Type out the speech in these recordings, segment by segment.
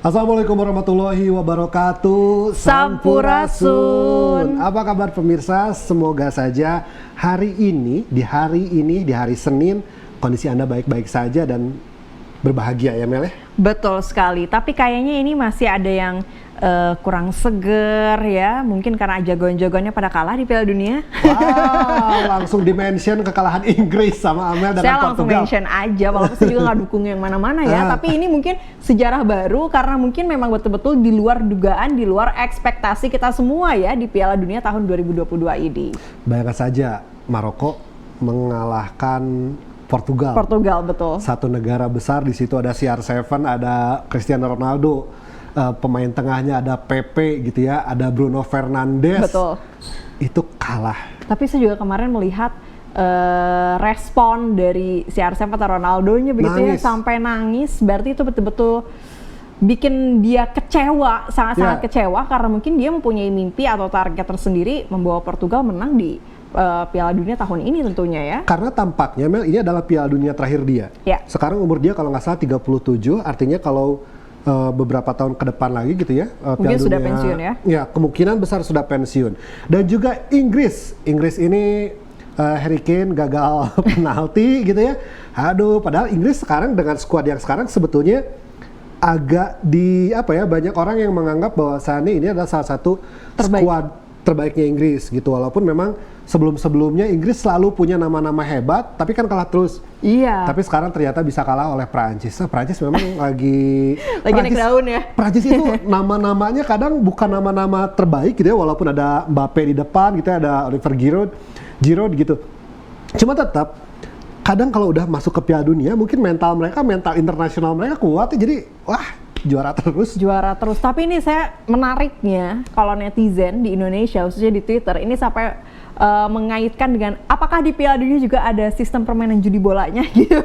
Assalamualaikum warahmatullahi wabarakatuh. Sampurasun. Apa kabar pemirsa? Semoga saja hari ini, di hari Senin, kondisi Anda baik-baik saja dan berbahagia ya Mel ya? Betul sekali, tapi kayaknya ini masih ada yang kurang seger ya, mungkin karena jagoan-jagoannya pada kalah di Piala Dunia. Wow, langsung dimention kekalahan Inggris sama Amel dengan Saya langsung Portugal. mention aja, walaupun saya juga nggak dukung yang mana-mana ya, tapi ini mungkin sejarah baru karena mungkin memang betul-betul di luar dugaan, di luar ekspektasi kita semua ya di Piala Dunia tahun 2022 ini. Bayangkan saja, Maroko mengalahkan Portugal. Portugal, betul. Satu negara besar, di situ ada CR7, ada Cristiano Ronaldo, pemain tengahnya ada Pepe gitu ya, ada Bruno Fernandes. Betul. Itu kalah. Tapi saya juga kemarin melihat respon dari CR7 atau Ronaldonya begitu Nangis. ya, sampai nangis. Berarti itu betul-betul bikin dia kecewa, sangat-sangat kecewa karena mungkin dia mempunyai mimpi atau target tersendiri membawa Portugal menang di Piala Dunia tahun ini tentunya ya. Karena tampaknya Mel, ini adalah Piala Dunia terakhir dia. Ya. Sekarang umur dia kalau nggak salah 37, artinya kalau beberapa tahun ke depan lagi gitu ya, Mungkin sudah pensiun ya? Ya, kemungkinan besar sudah pensiun. Dan juga Inggris ini Harry Kane gagal penalti gitu ya. Aduh, padahal Inggris sekarang dengan skuad yang sekarang sebetulnya agak banyak orang yang menganggap bahwasannya ini adalah salah satu skuad terbaiknya Inggris gitu, walaupun memang sebelum-sebelumnya Inggris selalu punya nama-nama hebat, tapi kan kalah terus. Iya. Tapi sekarang ternyata bisa kalah oleh Prancis. Prancis memang lagi naik daun ya. Prancis itu nama-namanya kadang bukan nama-nama terbaik gitu ya, walaupun ada Mbappe di depan gitu ya, ada Oliver Giroud gitu. Cuma tetap kadang kalau udah masuk ke Piala Dunia, mungkin mental internasional mereka kuat ya, jadi juara terus. Tapi ini saya menariknya kalau netizen di Indonesia khususnya di Twitter ini sampai mengaitkan dengan apakah di Piala Dunia juga ada sistem permainan judi bolanya gitu.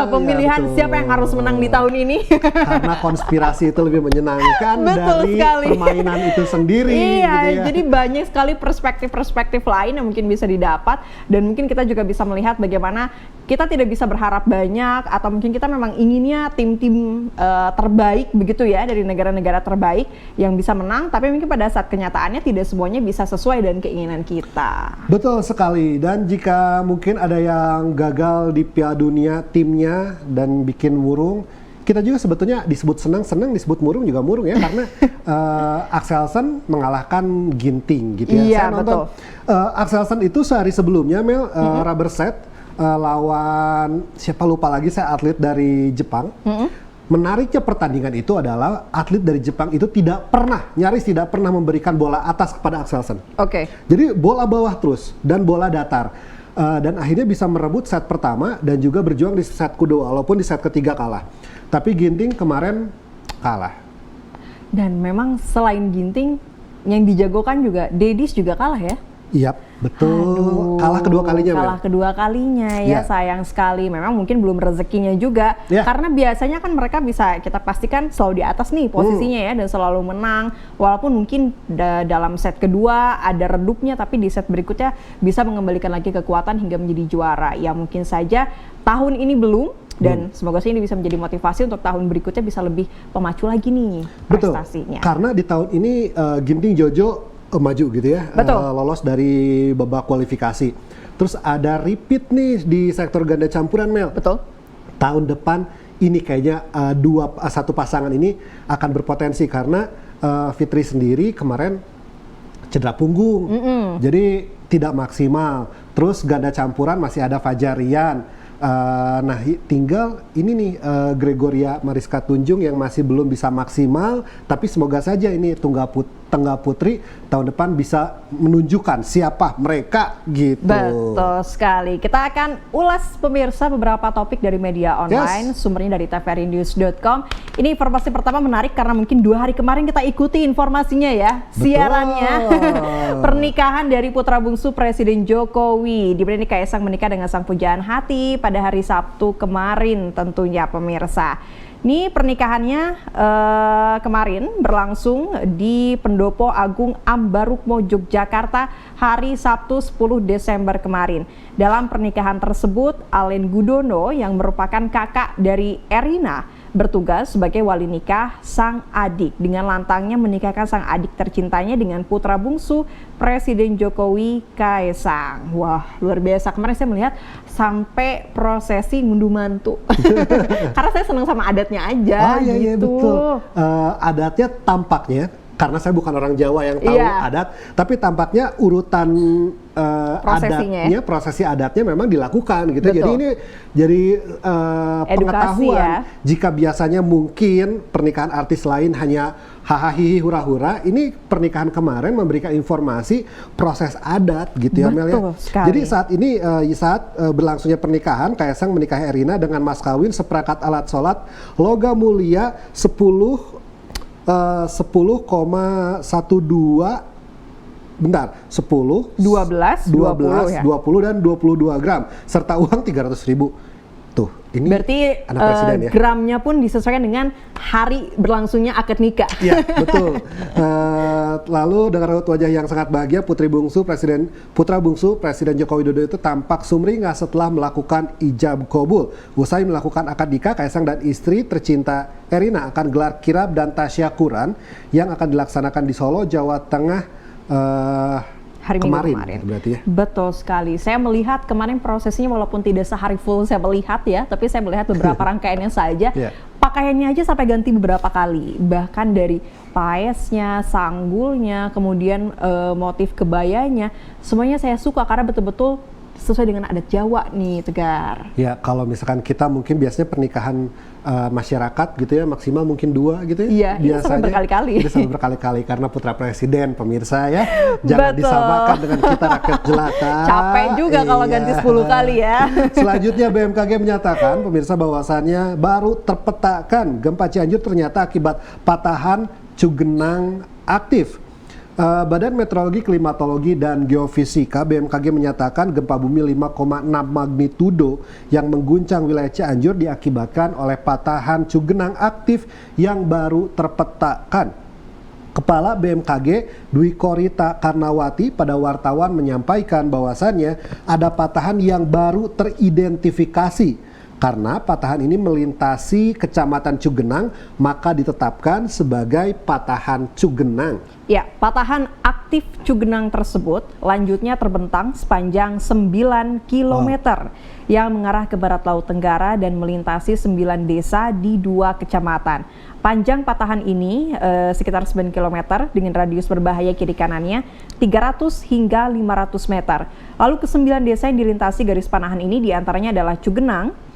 Pemilihan iya, siapa yang harus menang di tahun ini. Karena konspirasi itu lebih menyenangkan dari permainan itu sendiri. Iya, gitu ya. jadi banyak sekali perspektif lain yang mungkin bisa didapat, dan mungkin kita juga bisa melihat bagaimana kita tidak bisa berharap banyak, atau mungkin kita memang inginnya tim-tim terbaik begitu ya, dari negara-negara terbaik yang bisa menang, tapi mungkin pada saat kenyataannya tidak semuanya bisa sesuai dengan keinginan kita. Betul sekali, dan jika mungkin ada yang gagal di Piala Dunia timnya dan bikin murung, kita juga sebetulnya disebut senang, disebut murung juga murung ya, karena Axelsen mengalahkan Ginting gitu ya. Iya, saya nonton Axelsen itu sehari sebelumnya Mel, rubber set lawan siapa lupa lagi, saya atlet dari Jepang. Menariknya pertandingan itu adalah atlet dari Jepang itu nyaris tidak pernah memberikan bola atas kepada Axelsen. Oke. Jadi bola bawah terus dan bola datar. Dan akhirnya bisa merebut set pertama dan juga berjuang di set kedua, walaupun di set ketiga kalah. Tapi Ginting kemarin kalah. Dan memang selain Ginting, yang dijagokan juga Dedis juga kalah ya? Iya, betul. Kalah kedua kalinya ya. Sayang sekali. Memang mungkin belum rezekinya juga. Karena biasanya kan mereka bisa kita pastikan selalu di atas nih posisinya ya, dan selalu menang. Walaupun mungkin dalam set kedua ada redupnya, tapi di set berikutnya bisa mengembalikan lagi kekuatan hingga menjadi juara. Ya mungkin saja tahun ini belum, dan semoga sih ini bisa menjadi motivasi untuk tahun berikutnya bisa lebih pemacu lagi nih prestasinya. Betul. Karena di tahun ini Ginting Jojo maju gitu ya, lolos dari babak kualifikasi. Terus ada repeat nih di sektor ganda campuran Mel. Betul. Tahun depan ini kayaknya satu pasangan ini akan berpotensi karena Fitri sendiri kemarin cedera punggung, jadi tidak maksimal. Terus ganda campuran masih ada Fajar Rian. Nah tinggal ini nih Gregoria Mariska Tunjung yang masih belum bisa maksimal, tapi semoga saja ini tunggal putri tahun depan bisa menunjukkan siapa mereka gitu. Betul sekali. Kita akan ulas pemirsa beberapa topik dari media online, sumbernya dari tvrinews.com. Ini informasi pertama menarik karena mungkin 2 hari kemarin kita ikuti informasinya ya, siarannya. Pernikahan dari putra bungsu Presiden Jokowi, di mana ini Kaisang menikah dengan sang pujaan hati pada hari Sabtu kemarin tentunya pemirsa. Ini pernikahannya kemarin berlangsung di Pendopo Agung Ambarukmo, Yogyakarta hari Sabtu 10 Desember kemarin. Dalam pernikahan tersebut, Alen Gudono yang merupakan kakak dari Erina bertugas sebagai wali nikah sang adik dengan lantangnya menikahkan sang adik tercintanya dengan putra bungsu Presiden Jokowi, Kaesang. Wah, luar biasa. Kemarin saya melihat sampai prosesi ngunduh mantu. Karena saya senang sama adatnya aja gitu. Iya, betul. Adatnya tampaknya, karena saya bukan orang Jawa yang tahu adat, tapi tampaknya urutan prosesi adatnya memang dilakukan gitu. Betul. Jadi ini jadi pengetahuan. Jika biasanya mungkin pernikahan artis lain hanya hahaha hura-hura, ini pernikahan kemarin memberikan informasi proses adat gitu ya, Mel ya. Jadi saat ini saat berlangsungnya pernikahan, Kaesang menikahi Erina dengan mas kawin seperangkat alat sholat logam mulia 10,12 12, 20 dan 22 gram serta uang 300.000. Tuh, ini berarti anak presiden ya. Gramnya pun disesuaikan dengan hari berlangsungnya akad nikah. Iya, betul. Lalu dengan raut wajah yang sangat bahagia, putra bungsu Presiden Joko Widodo itu tampak sumringah setelah melakukan ijab kabul. Usai melakukan akad nikah, Kaesang dan istri tercinta Erina akan gelar kirab dan tasyakuran yang akan dilaksanakan di Solo, Jawa Tengah hari Minggu kemarin. Berarti ya. Betul sekali. Saya melihat kemarin prosesnya walaupun tidak sehari full saya melihat ya, tapi saya melihat beberapa rangkaiannya saja. Pakaiannya aja sampai ganti beberapa kali. Bahkan dari paesnya, sanggulnya, kemudian motif kebayanya, semuanya saya suka karena betul-betul sesuai dengan adat Jawa nih, Tegar. Ya, kalau misalkan kita mungkin biasanya pernikahan masyarakat gitu ya, maksimal mungkin 2 gitu ya. Iya, biasanya sampai berkali-kali. Ini sampai berkali-kali karena putra presiden, pemirsa ya. Jangan disamakan dengan kita rakyat jelata. Capek juga kalau ganti 10 kali ya. Selanjutnya BMKG menyatakan pemirsa bahwasannya baru terpetakan gempa Cianjur ternyata akibat patahan Cugenang aktif. Badan Meteorologi, Klimatologi, dan Geofisika BMKG menyatakan gempa bumi 5,6 magnitudo yang mengguncang wilayah Cianjur diakibatkan oleh patahan Cugenang aktif yang baru terpetakan. Kepala BMKG Dwi Korita Karnawati pada wartawan menyampaikan bahwasannya ada patahan yang baru teridentifikasi. Karena patahan ini melintasi Kecamatan Cugenang, maka ditetapkan sebagai patahan Cugenang. Ya, patahan aktif Cugenang tersebut lanjutnya terbentang sepanjang 9 km yang mengarah ke barat laut Tenggara dan melintasi 9 desa di 2 kecamatan. Panjang patahan ini sekitar 9 km dengan radius berbahaya kiri kanannya 300 hingga 500 meter. Lalu ke-9 desa yang dilintasi garis panahan ini diantaranya adalah Cugenang,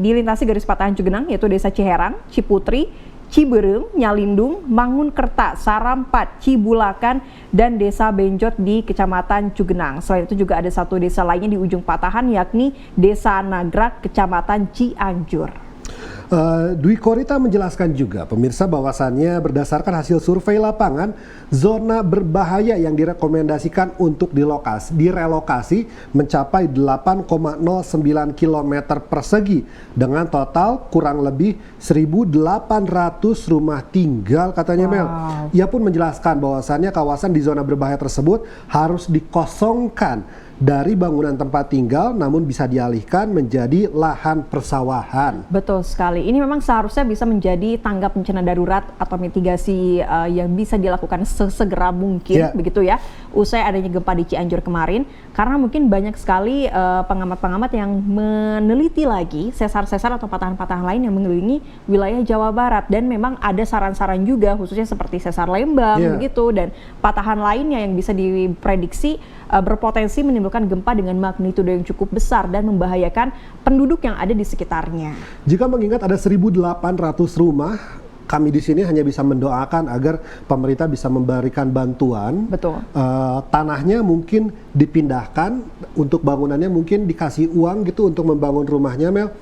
dilintasi garis patahan Cugenang yaitu Desa Ciherang, Ciputri, Ciberem, Nyalindung, Mangunkerta, Sarampat, Cibulakan, dan Desa Benjot di Kecamatan Cugenang. Selain itu juga ada satu desa lainnya di ujung patahan yakni Desa Nagrak, Kecamatan Cianjur. Dwi Korita menjelaskan juga pemirsa bahwasannya berdasarkan hasil survei lapangan, zona berbahaya yang direkomendasikan untuk direlokasi mencapai 8,09 km persegi dengan total kurang lebih 1.800 rumah tinggal katanya Mel. Ia pun menjelaskan bahwasannya kawasan di zona berbahaya tersebut harus dikosongkan dari bangunan tempat tinggal namun bisa dialihkan menjadi lahan persawahan. Betul sekali. Ini memang seharusnya bisa menjadi tanggap bencana darurat atau mitigasi yang bisa dilakukan sesegera mungkin begitu ya. Usai adanya gempa di Cianjur kemarin karena mungkin banyak sekali pengamat-pengamat yang meneliti lagi sesar-sesar atau patahan-patahan lain yang mengelilingi wilayah Jawa Barat dan memang ada saran-saran juga khususnya seperti sesar Lembang begitu dan patahan lainnya yang bisa diprediksi berpotensi menimbulkan gempa dengan magnitudo yang cukup besar dan membahayakan penduduk yang ada di sekitarnya. Jika mengingat ada 1.800 rumah, kami di sini hanya bisa mendoakan agar pemerintah bisa memberikan bantuan. Betul. Tanahnya mungkin dipindahkan, untuk bangunannya mungkin dikasih uang gitu untuk membangun rumahnya, Mel.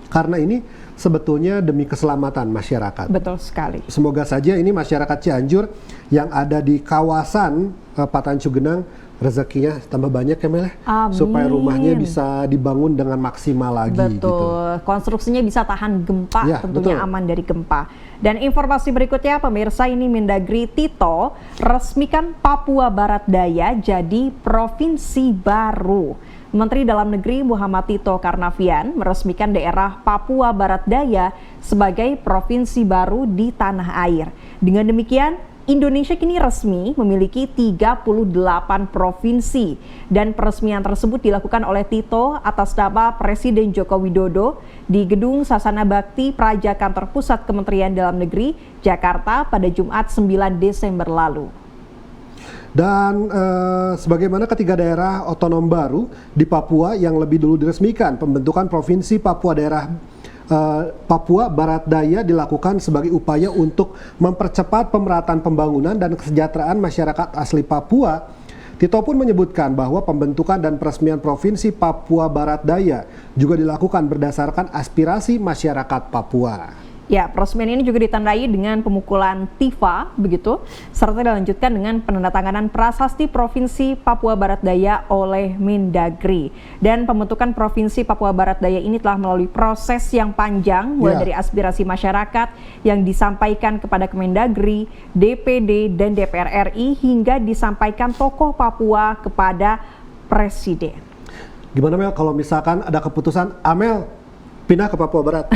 Karena ini sebetulnya demi keselamatan masyarakat. Betul sekali. Semoga saja ini masyarakat Cianjur yang ada di kawasan patahan Cugenang rezekinya tambah banyak ya Mel, supaya rumahnya bisa dibangun dengan maksimal lagi. Betul, gitu. Konstruksinya bisa tahan gempa, tentunya aman dari gempa. Dan informasi berikutnya pemirsa, ini Mendagri Tito resmikan Papua Barat Daya jadi provinsi baru. Menteri Dalam Negeri Muhammad Tito Karnavian meresmikan daerah Papua Barat Daya sebagai provinsi baru di tanah air. Dengan demikian, Indonesia kini resmi memiliki 38 provinsi dan peresmian tersebut dilakukan oleh Tito atas nama Presiden Joko Widodo di Gedung Sasana Bakti Praja Kantor Pusat Kementerian Dalam Negeri, Jakarta pada Jumat 9 Desember lalu. Dan sebagaimana ketiga daerah otonom baru di Papua yang lebih dulu diresmikan, pembentukan Provinsi Papua Papua Barat Daya dilakukan sebagai upaya untuk mempercepat pemerataan pembangunan dan kesejahteraan masyarakat asli Papua. Tito pun menyebutkan bahwa pembentukan dan peresmian Provinsi Papua Barat Daya juga dilakukan berdasarkan aspirasi masyarakat Papua. Ya, peresmian ini juga ditandai dengan pemukulan tifa, begitu, serta dilanjutkan dengan penandatanganan prasasti Provinsi Papua Barat Daya oleh Mendagri. Dan pembentukan Provinsi Papua Barat Daya ini telah melalui proses yang panjang, mulai dari aspirasi masyarakat yang disampaikan kepada Kemendagri, DPD, dan DPR RI, hingga disampaikan tokoh Papua kepada Presiden. Gimana Mel kalau misalkan ada keputusan Amel pindah ke Papua Barat?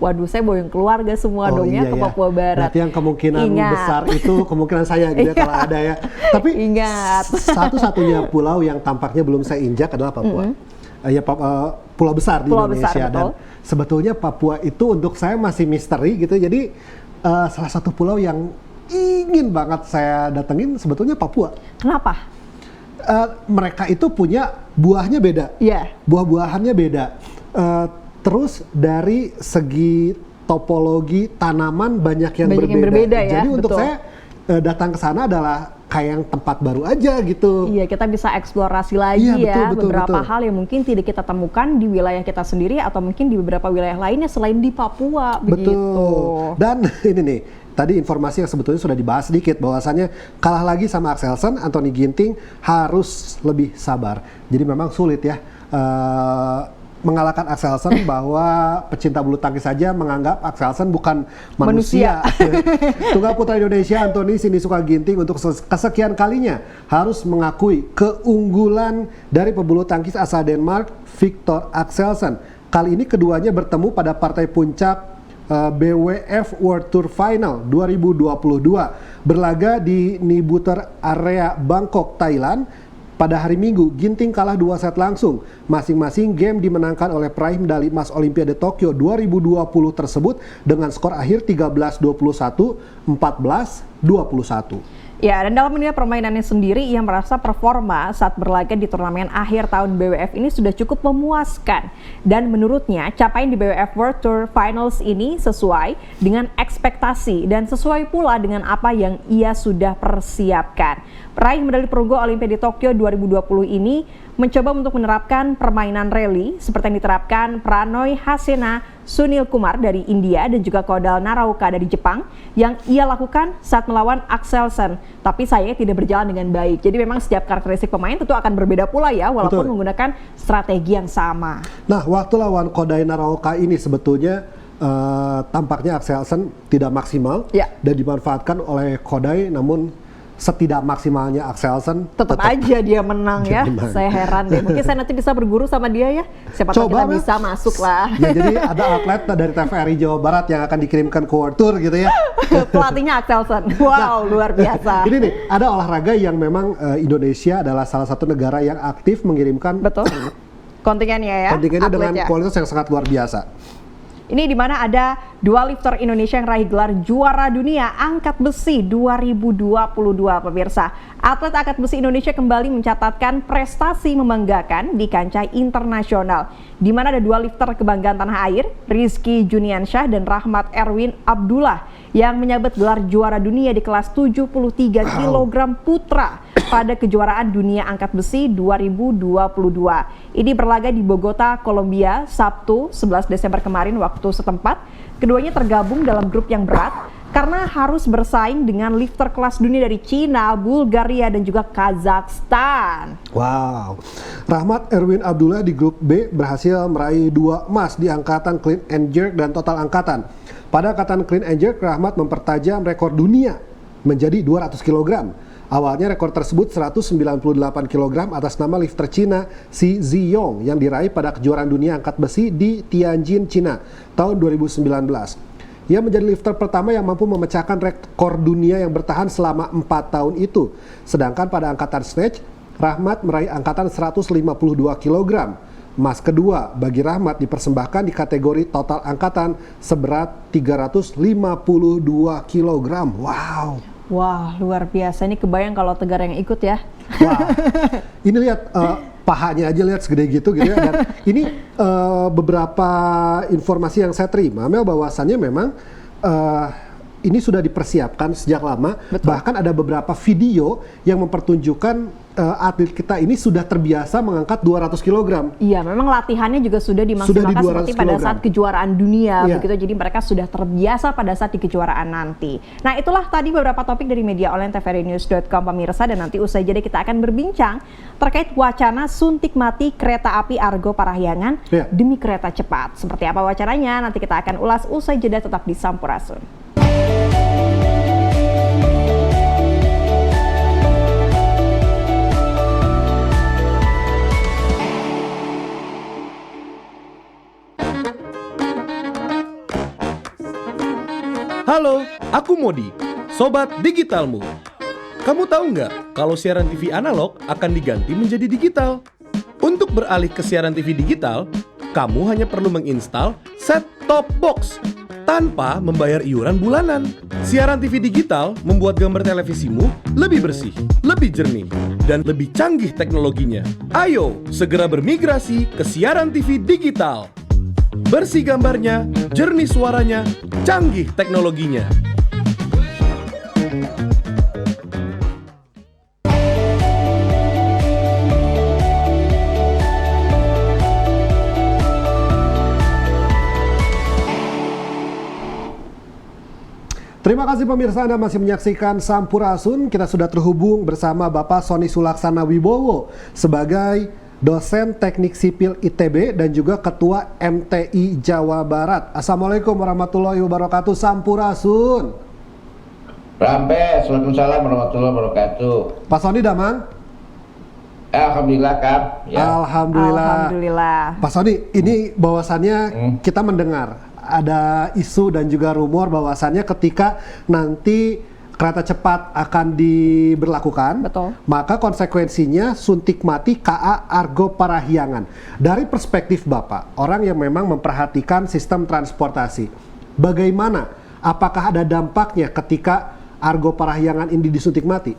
Waduh, saya bawa yang keluarga semua dong ya ke Papua Barat. Berarti yang kemungkinan besar itu kemungkinan saya gitu ya kalau ada ya. Tapi ingat, satu-satunya pulau yang tampaknya belum saya injak adalah Papua. Pulau besar di Indonesia. Besar, dan sebetulnya Papua itu untuk saya masih misteri gitu. Jadi salah satu pulau yang ingin banget saya datengin sebetulnya Papua. Kenapa? Mereka itu punya buahnya beda. Buah-buahannya beda. Terus dari segi topologi tanaman banyak yang berbeda ya. Jadi untuk saya datang ke sana adalah kayak yang tempat baru aja gitu. Iya, kita bisa eksplorasi lagi beberapa hal yang mungkin tidak kita temukan di wilayah kita sendiri atau mungkin di beberapa wilayah lainnya selain di Papua. Begitu. Dan ini nih, tadi informasi yang sebetulnya sudah dibahas sedikit bahwasannya kalah lagi sama Axelsen, Anthony Ginting harus lebih sabar. Jadi memang sulit ya mengalahkan Axelsen bahwa pecinta bulu tangkis saja menganggap Axelsen bukan manusia. Tunggal putra Indonesia Anthony Sinisuka Ginting untuk kesekian kalinya harus mengakui keunggulan dari pebulu tangkis asal Denmark Victor Axelsen. Kali ini keduanya bertemu pada partai puncak BWF World Tour Final 2022 berlaga di Nibuter Area Bangkok, Thailand. Pada hari Minggu, Ginting kalah 2 set langsung. Masing-masing game dimenangkan oleh peraih medali emas Olimpiade Tokyo 2020 tersebut dengan skor akhir 13-21, 14-21. Ya, dan dalam dunia permainannya sendiri, ia merasa performa saat berlaga di turnamen akhir tahun BWF ini sudah cukup memuaskan. Dan menurutnya, capaian di BWF World Tour Finals ini sesuai dengan ekspektasi dan sesuai pula dengan apa yang ia sudah persiapkan. Peraih medali perunggu Olimpiade Tokyo 2020 ini mencoba untuk menerapkan permainan rally seperti yang diterapkan Pranoy Hasena Sunil Kumar dari India dan juga Kodal Naraoka dari Jepang yang ia lakukan saat melawan Axelsen. Tapi saya tidak berjalan dengan baik. Jadi memang setiap karakteristik pemain tentu akan berbeda pula ya, walaupun menggunakan strategi yang sama. Nah, waktu lawan Kodai Naraoka ini sebetulnya tampaknya Axelsen tidak maksimal dan dimanfaatkan oleh Kodai, namun setidak maksimalnya Axelsen tetap aja dia menang ya. Saya heran deh. Mungkin saya nanti bisa berguru sama dia ya. Siapa tahu kita bisa masuk lah. Ya, jadi ada atlet dari TVRI Jawa Barat yang akan dikirimkan ke World Tour gitu ya. Pelatihnya Axelsen. Wow, luar biasa. Ini nih, ada olahraga yang memang Indonesia adalah salah satu negara yang aktif mengirimkan kontingennya ya. Kontingennya dengan kualitas yang sangat luar biasa. Ini di mana ada dua lifter Indonesia yang raih gelar juara dunia angkat besi 2022, pemirsa. Atlet angkat besi Indonesia kembali mencatatkan prestasi membanggakan di kancah internasional, di mana ada dua lifter kebanggaan tanah air, Rizky Juniansyah dan Rahmat Erwin Abdullah, yang menyabet gelar juara dunia di kelas 73 kg putra pada kejuaraan dunia angkat besi 2022. Ini berlaga di Bogota, Kolombia, Sabtu 11 Desember kemarin waktu setempat. Keduanya tergabung dalam grup yang berat karena harus bersaing dengan lifter kelas dunia dari Cina, Bulgaria, dan juga Kazakhstan. Wow. Rahmat Erwin Abdullah di grup B berhasil meraih 2 emas di angkatan clean and jerk dan total angkatan. Pada angkatan clean and jerk, Rahmat mempertajam rekor dunia menjadi 200 kg. Awalnya rekor tersebut 198 kg atas nama lifter Cina Xi Ziyong yang diraih pada kejuaraan dunia angkat besi di Tianjin, Cina tahun 2019. Ia menjadi lifter pertama yang mampu memecahkan rekor dunia yang bertahan selama 4 tahun itu. Sedangkan pada angkatan snatch, Rahmat meraih angkatan 152 kg. Emas kedua bagi Rahmat dipersembahkan di kategori total angkatan seberat 352 kg. Wow. Wah, luar biasa. Ini kebayang kalau Tegar yang ikut ya. Wah, ini lihat pahanya aja lihat segede gitu ya. Dan ini beberapa informasi yang saya terima, Mel, bahwasannya memang ini sudah dipersiapkan sejak lama. Betul. Bahkan ada beberapa video yang mempertunjukkan atlet kita ini sudah terbiasa mengangkat 200 kg. Iya, memang latihannya juga sudah dimaksimalkan seperti pada saat kejuaraan dunia, begitu. Jadi mereka sudah terbiasa pada saat di kejuaraan nanti. Nah, itulah tadi beberapa topik dari media online tvrinews.com pemirsa, dan nanti usai jeda kita akan berbincang terkait wacana suntik mati kereta api Argo Parahyangan demi kereta cepat. Seperti apa wacananya? Nanti kita akan ulas usai jeda, tetap di Sampurasun. Halo, aku Modi, Sobat Digitalmu. Kamu tahu nggak kalau siaran TV analog akan diganti menjadi digital? Untuk beralih ke siaran TV digital, kamu hanya perlu menginstal set-top box tanpa membayar iuran bulanan. Siaran TV digital membuat gambar televisimu lebih bersih, lebih jernih, dan lebih canggih teknologinya. Ayo, segera bermigrasi ke siaran TV digital. Bersih gambarnya, jernih suaranya, canggih teknologinya. Terima kasih pemirsa, Anda masih menyaksikan Sampurasun. Kita sudah terhubung bersama Bapak Sony Sulaksana Wibowo sebagai dosen Teknik Sipil ITB dan juga Ketua MTI Jawa Barat. Assalamualaikum warahmatullahi wabarakatuh. Sampurasun. Rampes, Waalaikumsalam warahmatullahi wabarakatuh. Pak Sony Damang? Alhamdulillah, Kak. Ya. Alhamdulillah. Pak Sony, ini bahwasannya kita mendengar ada isu dan juga rumor bahwasannya ketika nanti kereta cepat akan diberlakukan, betul, maka konsekuensinya suntik mati KA Argo Parahyangan. Dari perspektif Bapak, orang yang memang memperhatikan sistem transportasi, bagaimana? Apakah ada dampaknya ketika Argo Parahyangan ini disuntik mati?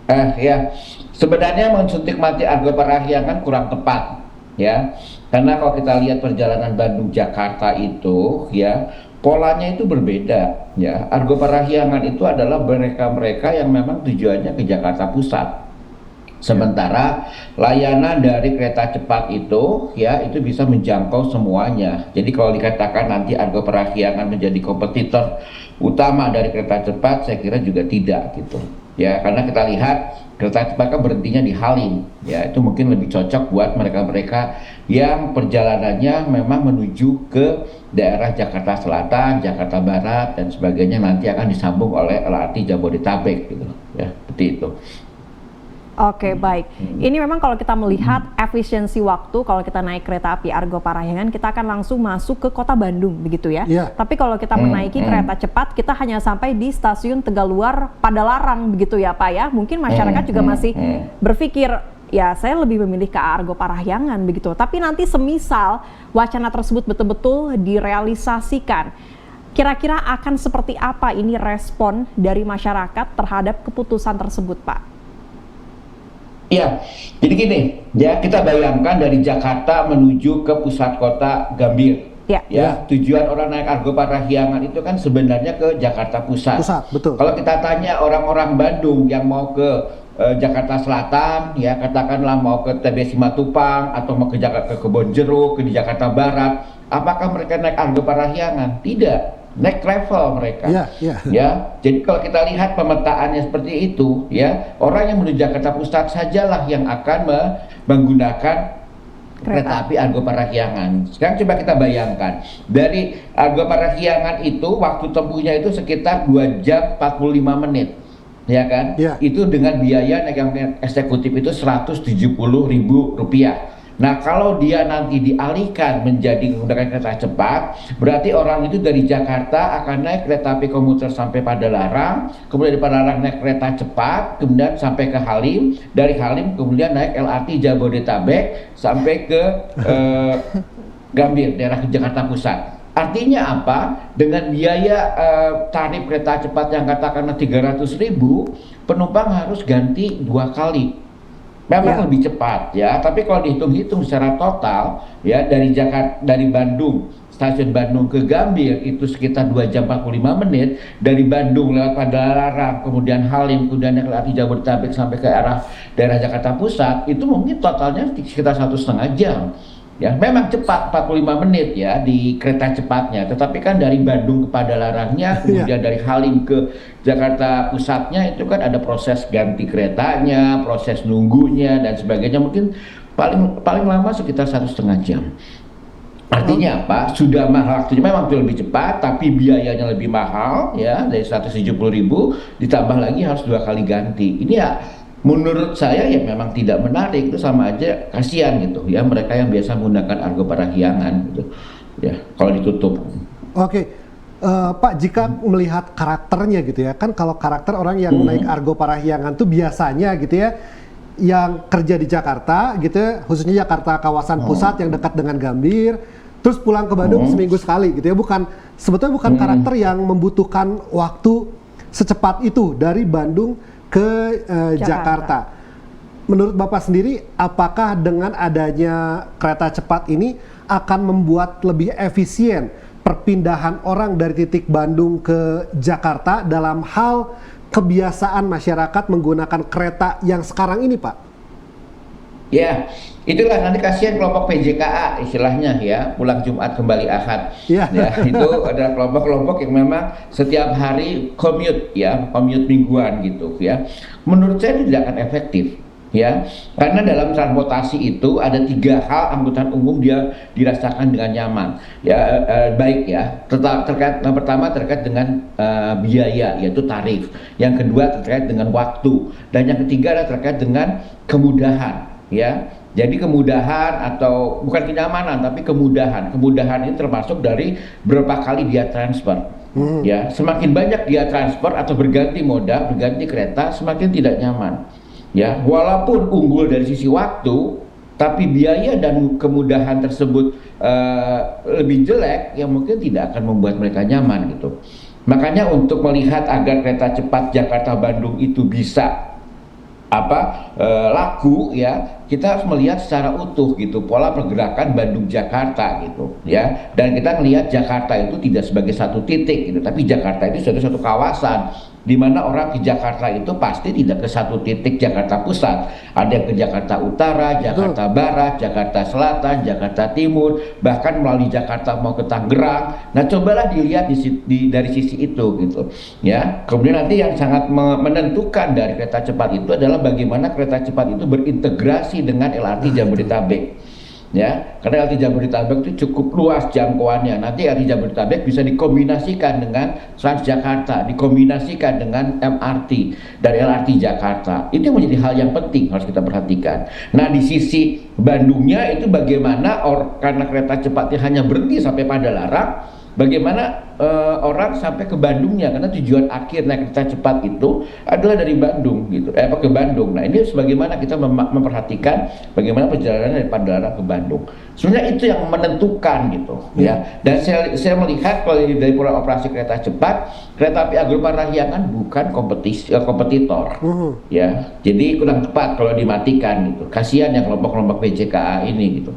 Ya, sebenarnya mensuntik mati Argo Parahyangan kurang tepat, ya. Karena kalau kita lihat perjalanan Bandung Jakarta itu, ya, polanya itu berbeda, ya. Argo Parahyangan itu adalah mereka-mereka yang memang tujuannya ke Jakarta Pusat. Sementara layanan dari kereta cepat itu, ya, itu bisa menjangkau semuanya. Jadi kalau dikatakan nanti Argo Parahyangan menjadi kompetitor utama dari kereta cepat, saya kira juga tidak gitu. Ya, karena kita lihat kereta cepat kan berhentinya di Halim, ya, itu mungkin lebih cocok buat mereka-mereka yang perjalanannya memang menuju ke daerah Jakarta Selatan, Jakarta Barat dan sebagainya, nanti akan disambung oleh LRT Jabodetabek gitu, ya, seperti itu. Oke, baik. Ini memang kalau kita melihat efisiensi waktu, kalau kita naik kereta api Argo Parahyangan, kita akan langsung masuk ke kota Bandung, begitu ya. Tapi kalau kita menaiki kereta cepat, kita hanya sampai di stasiun Tegaluar Padalarang, begitu ya Pak ya. Mungkin masyarakat juga masih berpikir, ya saya lebih memilih ke Argo Parahyangan, begitu. Tapi nanti semisal wacana tersebut betul-betul direalisasikan, kira-kira akan seperti apa ini respon dari masyarakat terhadap keputusan tersebut, Pak? Ya, jadi gini, ya, kita bayangkan dari Jakarta menuju ke pusat kota Gambir. Ya, tujuan orang naik Argo Parahyangan itu kan sebenarnya ke Jakarta Pusat. Betul. Kalau kita tanya orang-orang Bandung yang mau ke Jakarta Selatan, ya, katakanlah mau ke TB Simatupang atau mau ke Jakarta, ke Kebonjeruk, ke Jakarta Barat, apakah mereka naik Argo Parahyangan? Tidak. Naik travel mereka, ya. Jadi kalau kita lihat pemetaannya seperti itu, ya, orang yang menuju Jakarta Pusat sajalah yang akan menggunakan kereta api Argo Parahyangan. Sekarang coba kita bayangkan, dari Argo Parahyangan itu waktu tempuhnya itu sekitar 2 jam 45 menit, ya kan? Ya. Itu dengan biaya naik yang eksekutif itu Rp170.000. Nah, kalau dia nanti dialihkan menjadi menggunakan kereta cepat, berarti orang itu dari Jakarta akan naik kereta api komuter sampai Padalarang, kemudian dari Padalarang naik kereta cepat, kemudian sampai ke Halim, dari Halim kemudian naik LRT Jabodetabek sampai ke Gambir, daerah Jakarta Pusat. Artinya apa? Dengan biaya tarif kereta cepat yang katakanlah 300.000, penumpang harus ganti 2 kali. Memang lebih cepat ya, tapi kalau dihitung-hitung secara total ya dari Bandung, stasiun Bandung ke Gambir itu sekitar 2 jam 45 menit, dari Bandung lewat Padalarang, kemudian Halim, kemudian LRT Jabodetabek sampai ke arah daerah Jakarta Pusat, itu mungkin totalnya sekitar 1,5 jam. Ya, memang cepat 45 menit ya di kereta cepatnya, tetapi kan dari Bandung ke Padalarangnya, kemudian dari Halim ke Jakarta Pusatnya itu kan ada proses ganti keretanya, proses nunggunya dan sebagainya, mungkin paling lama sekitar 1,5 jam. Artinya apa? Sudah mahal, waktunya memang lebih cepat, tapi biayanya lebih mahal ya, dari 170.000 ditambah lagi harus 2 kali ganti. Ini ya menurut saya ya memang tidak menarik, itu sama aja kasihan gitu ya mereka yang biasa menggunakan Argo Parahyangan gitu ya kalau ditutup. Oke, Pak, jika melihat karakternya gitu ya, kan kalau karakter orang yang naik Argo Parahyangan tuh biasanya gitu ya yang kerja di Jakarta gitu ya, khususnya Jakarta kawasan pusat yang dekat dengan Gambir, terus pulang ke Bandung seminggu sekali gitu ya, sebetulnya bukan karakter yang membutuhkan waktu secepat itu dari Bandung ke Jakarta. Menurut Bapak sendiri, apakah dengan adanya kereta cepat ini akan membuat lebih efisien perpindahan orang dari titik Bandung ke Jakarta dalam hal kebiasaan masyarakat menggunakan kereta yang sekarang ini, Pak? Ya, itulah nanti kasihan kelompok PJKA istilahnya ya, pulang Jumat kembali Ahad. Ya, itu adalah kelompok-kelompok yang memang setiap hari commute mingguan gitu ya. Menurut saya itu tidak akan efektif ya, karena dalam transportasi itu ada 3 hal angkutan umum dia dirasakan dengan nyaman ya, baik ya. Yang pertama terkait dengan biaya, yaitu tarif. Yang kedua terkait dengan waktu, dan yang ketiga adalah terkait dengan kemudahan. Ya, jadi kemudahan atau bukan kenyamanan tapi kemudahan ini termasuk dari berapa kali dia transfer. Ya, semakin banyak dia transfer atau berganti moda, berganti kereta, semakin tidak nyaman. Ya, walaupun unggul dari sisi waktu, tapi biaya dan kemudahan tersebut lebih jelek, yang mungkin tidak akan membuat mereka nyaman gitu. Makanya untuk melihat agar kereta cepat Jakarta Bandung itu bisa laku ya, kita harus melihat secara utuh gitu pola pergerakan Bandung Jakarta gitu ya, dan kita melihat Jakarta itu tidak sebagai satu titik gitu, tapi Jakarta itu satu kawasan di mana orang ke Jakarta itu pasti tidak ke satu titik Jakarta Pusat, ada yang ke Jakarta Utara, Jakarta Barat, Jakarta Selatan, Jakarta Timur, bahkan melalui Jakarta mau ke Tangerang. Nah, cobalah dilihat dari sisi itu gitu ya. Kemudian nanti yang sangat menentukan dari kereta cepat itu adalah bagaimana kereta cepat itu berintegrasi dengan LRT Jabodetabek. Ya, karena LRT Jabodetabek itu cukup luas jangkauannya. Nanti LRT Jabodetabek bisa dikombinasikan dengan Transjakarta, dikombinasikan dengan MRT dari LRT Jakarta. Itu menjadi hal yang penting harus kita perhatikan. Nah, di sisi Bandungnya itu bagaimana karena kereta cepatnya hanya berhenti sampai Padalarang, bagaimana orang sampai ke Bandungnya, karena tujuan akhir naik kereta cepat itu adalah dari Bandung gitu, ke Bandung. Nah, ini sebagaimana kita memperhatikan bagaimana perjalanan dari Padalarang ke Bandung. Sebenarnya itu yang menentukan gitu ya. Dan saya melihat kalau dari pola operasi kereta cepat, kereta api Argo Parahyangan bukan kompetitor ya. Jadi kurang tepat kalau dimatikan gitu. Kasihan yang kelompok-kelompok PJKA ini gitu.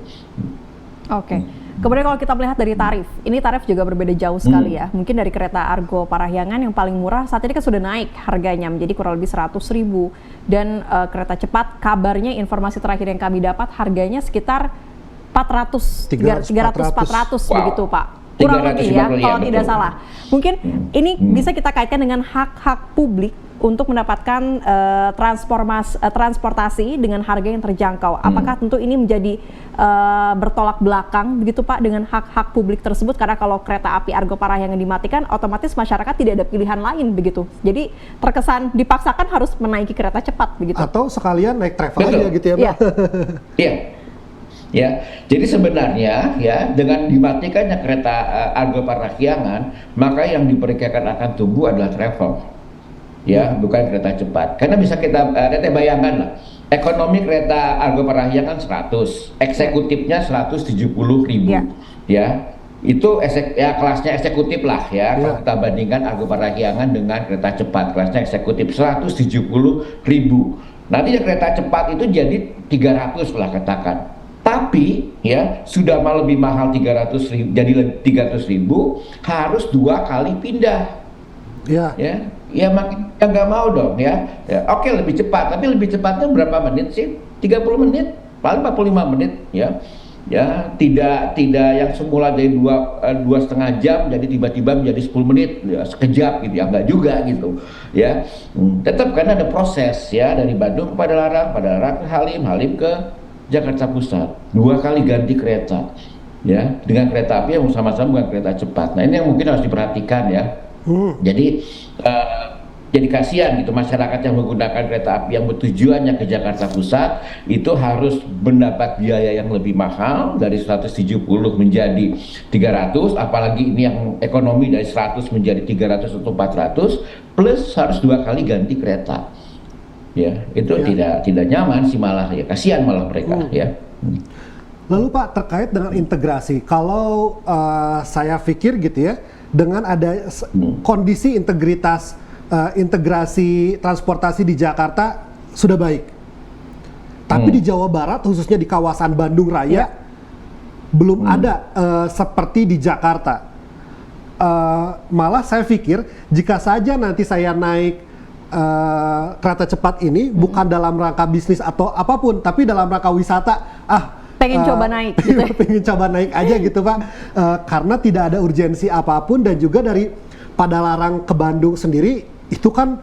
Oke. Kemudian kalau kita melihat dari tarif, ini tarif juga berbeda jauh sekali ya. Mungkin dari kereta Argo Parahyangan yang paling murah saat ini kan sudah naik harganya menjadi kurang lebih 100.000. Dan kereta cepat, kabarnya informasi terakhir yang kami dapat harganya sekitar 300-400 begitu, Pak. Kurang lebih ya, kalau tidak salah. Mungkin ini bisa kita kaitkan dengan hak-hak publik untuk mendapatkan transportasi dengan harga yang terjangkau. Apakah tentu ini menjadi bertolak belakang begitu Pak dengan hak-hak publik tersebut, karena kalau kereta api Argo Parahyangan dimatikan otomatis masyarakat tidak ada pilihan lain begitu. Jadi terkesan dipaksakan harus menaiki kereta cepat begitu. Atau sekalian naik travel Betul. aja gitu ya, Pak. Iya. Ya, jadi sebenarnya ya dengan dimatikannya kereta Argo Parahyangan, maka yang diperkirakan akan tumbuh adalah travel. Ya, bukan kereta cepat. Karena bisa kita bayangkan lah, ekonomi kereta Argo Parahyangan 100, eksekutifnya 170.000. Ya. Itu kelasnya eksekutif lah ya. Kalau kita bandingkan Argo Parahyangan dengan kereta cepat, kelasnya eksekutif 170.000. Nanti kereta cepat itu jadi 300 lah katakan. Tapi ya sudah lebih mahal 300.000, jadi 300.000 harus 2 kali pindah. Ya makin nggak mau dong ya. Oke, lebih cepat, tapi lebih cepatnya berapa menit sih? 30 menit, paling 45 menit ya. Ya tidak yang semula dari 2,5 jam jadi tiba-tiba menjadi 10 menit ya, sekejap gitu ya, enggak juga gitu ya. Tetap karena ada proses ya, dari Bandung ke Padalarang ke Halim ke Jakarta Pusat, 2 kali ganti kereta ya, dengan kereta api yang sama-sama bukan kereta cepat. Nah ini yang mungkin harus diperhatikan ya. Jadi kasihan gitu masyarakat yang menggunakan kereta api yang bertujuannya ke Jakarta Pusat itu harus mendapat biaya yang lebih mahal, dari 170 menjadi 300, apalagi ini yang ekonomi dari 100 menjadi 300 atau 400, plus harus 2 kali ganti kereta. Ya, itu tidak nyaman sih, malah ya kasihan malah mereka ya. Lalu Pak, terkait dengan integrasi, kalau saya pikir gitu ya, dengan ada kondisi integrasi transportasi di Jakarta sudah baik, tapi di Jawa Barat khususnya di kawasan Bandung Raya belum ada seperti di Jakarta. Malah saya pikir jika saja nanti saya naik kereta cepat ini bukan dalam rangka bisnis atau apapun, tapi dalam rangka wisata, pengen coba naik gitu. Pengen coba naik aja gitu Pak, karena tidak ada urgensi apapun, dan juga dari Padalarang ke Bandung sendiri itu kan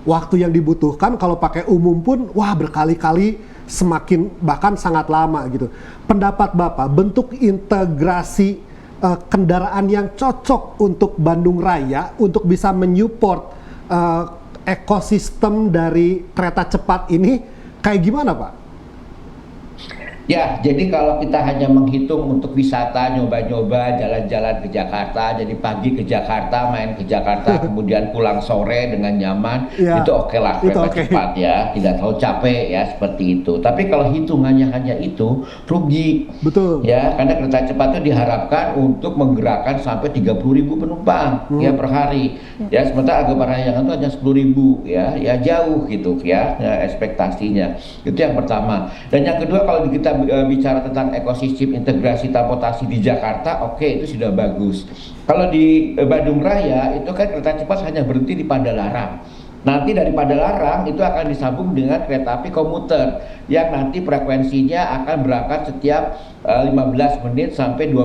waktu yang dibutuhkan kalau pakai umum pun berkali-kali, semakin bahkan sangat lama gitu. Pendapat Bapak, bentuk integrasi kendaraan yang cocok untuk Bandung Raya untuk bisa menyupport ekosistem dari kereta cepat ini kayak gimana Pak? Ya, jadi kalau kita hanya menghitung untuk wisata, nyoba-nyoba jalan-jalan ke Jakarta, jadi pagi ke Jakarta, main ke Jakarta, kemudian pulang sore dengan nyaman, itu oke lah kereta cepat ya, tidak terlalu capek ya, seperti itu. Tapi kalau hitungannya hanya itu, rugi. Betul. Ya, karena kereta cepat itu diharapkan untuk menggerakkan sampai 30.000 penumpang ya per hari. Ya, sementara Argo Parahyangan itu hanya 10.000 ya jauh gitu ya ekspektasinya. Itu yang pertama. Dan yang kedua, kalau kita bicara tentang ekosistem integrasi transportasi di Jakarta, oke, itu sudah bagus. Kalau di Bandung Raya itu kan kereta cepat hanya berhenti di Padalarang. Nanti dari Padalarang itu akan disambung dengan kereta api komuter yang nanti frekuensinya akan berangkat setiap 15 menit sampai 30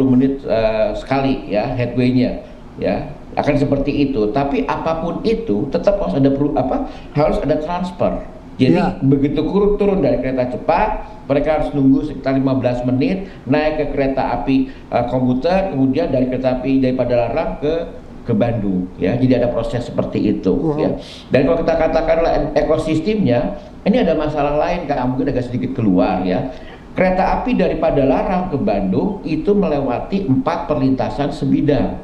menit sekali ya, headway-nya ya, akan seperti itu. Tapi apapun itu tetap harus ada transfer. Jadi begitu turun dari kereta cepat, mereka harus nunggu sekitar 15 menit naik ke kereta api komuter, kemudian dari kereta api dari Padalarang ke Bandung ya. Jadi ada proses seperti itu ya. Dan kalau kita katakanlah ekosistemnya, ini ada masalah lain Kak, mungkin agak sedikit keluar ya. Kereta api dari Padalarang ke Bandung itu melewati 4 perlintasan sebidang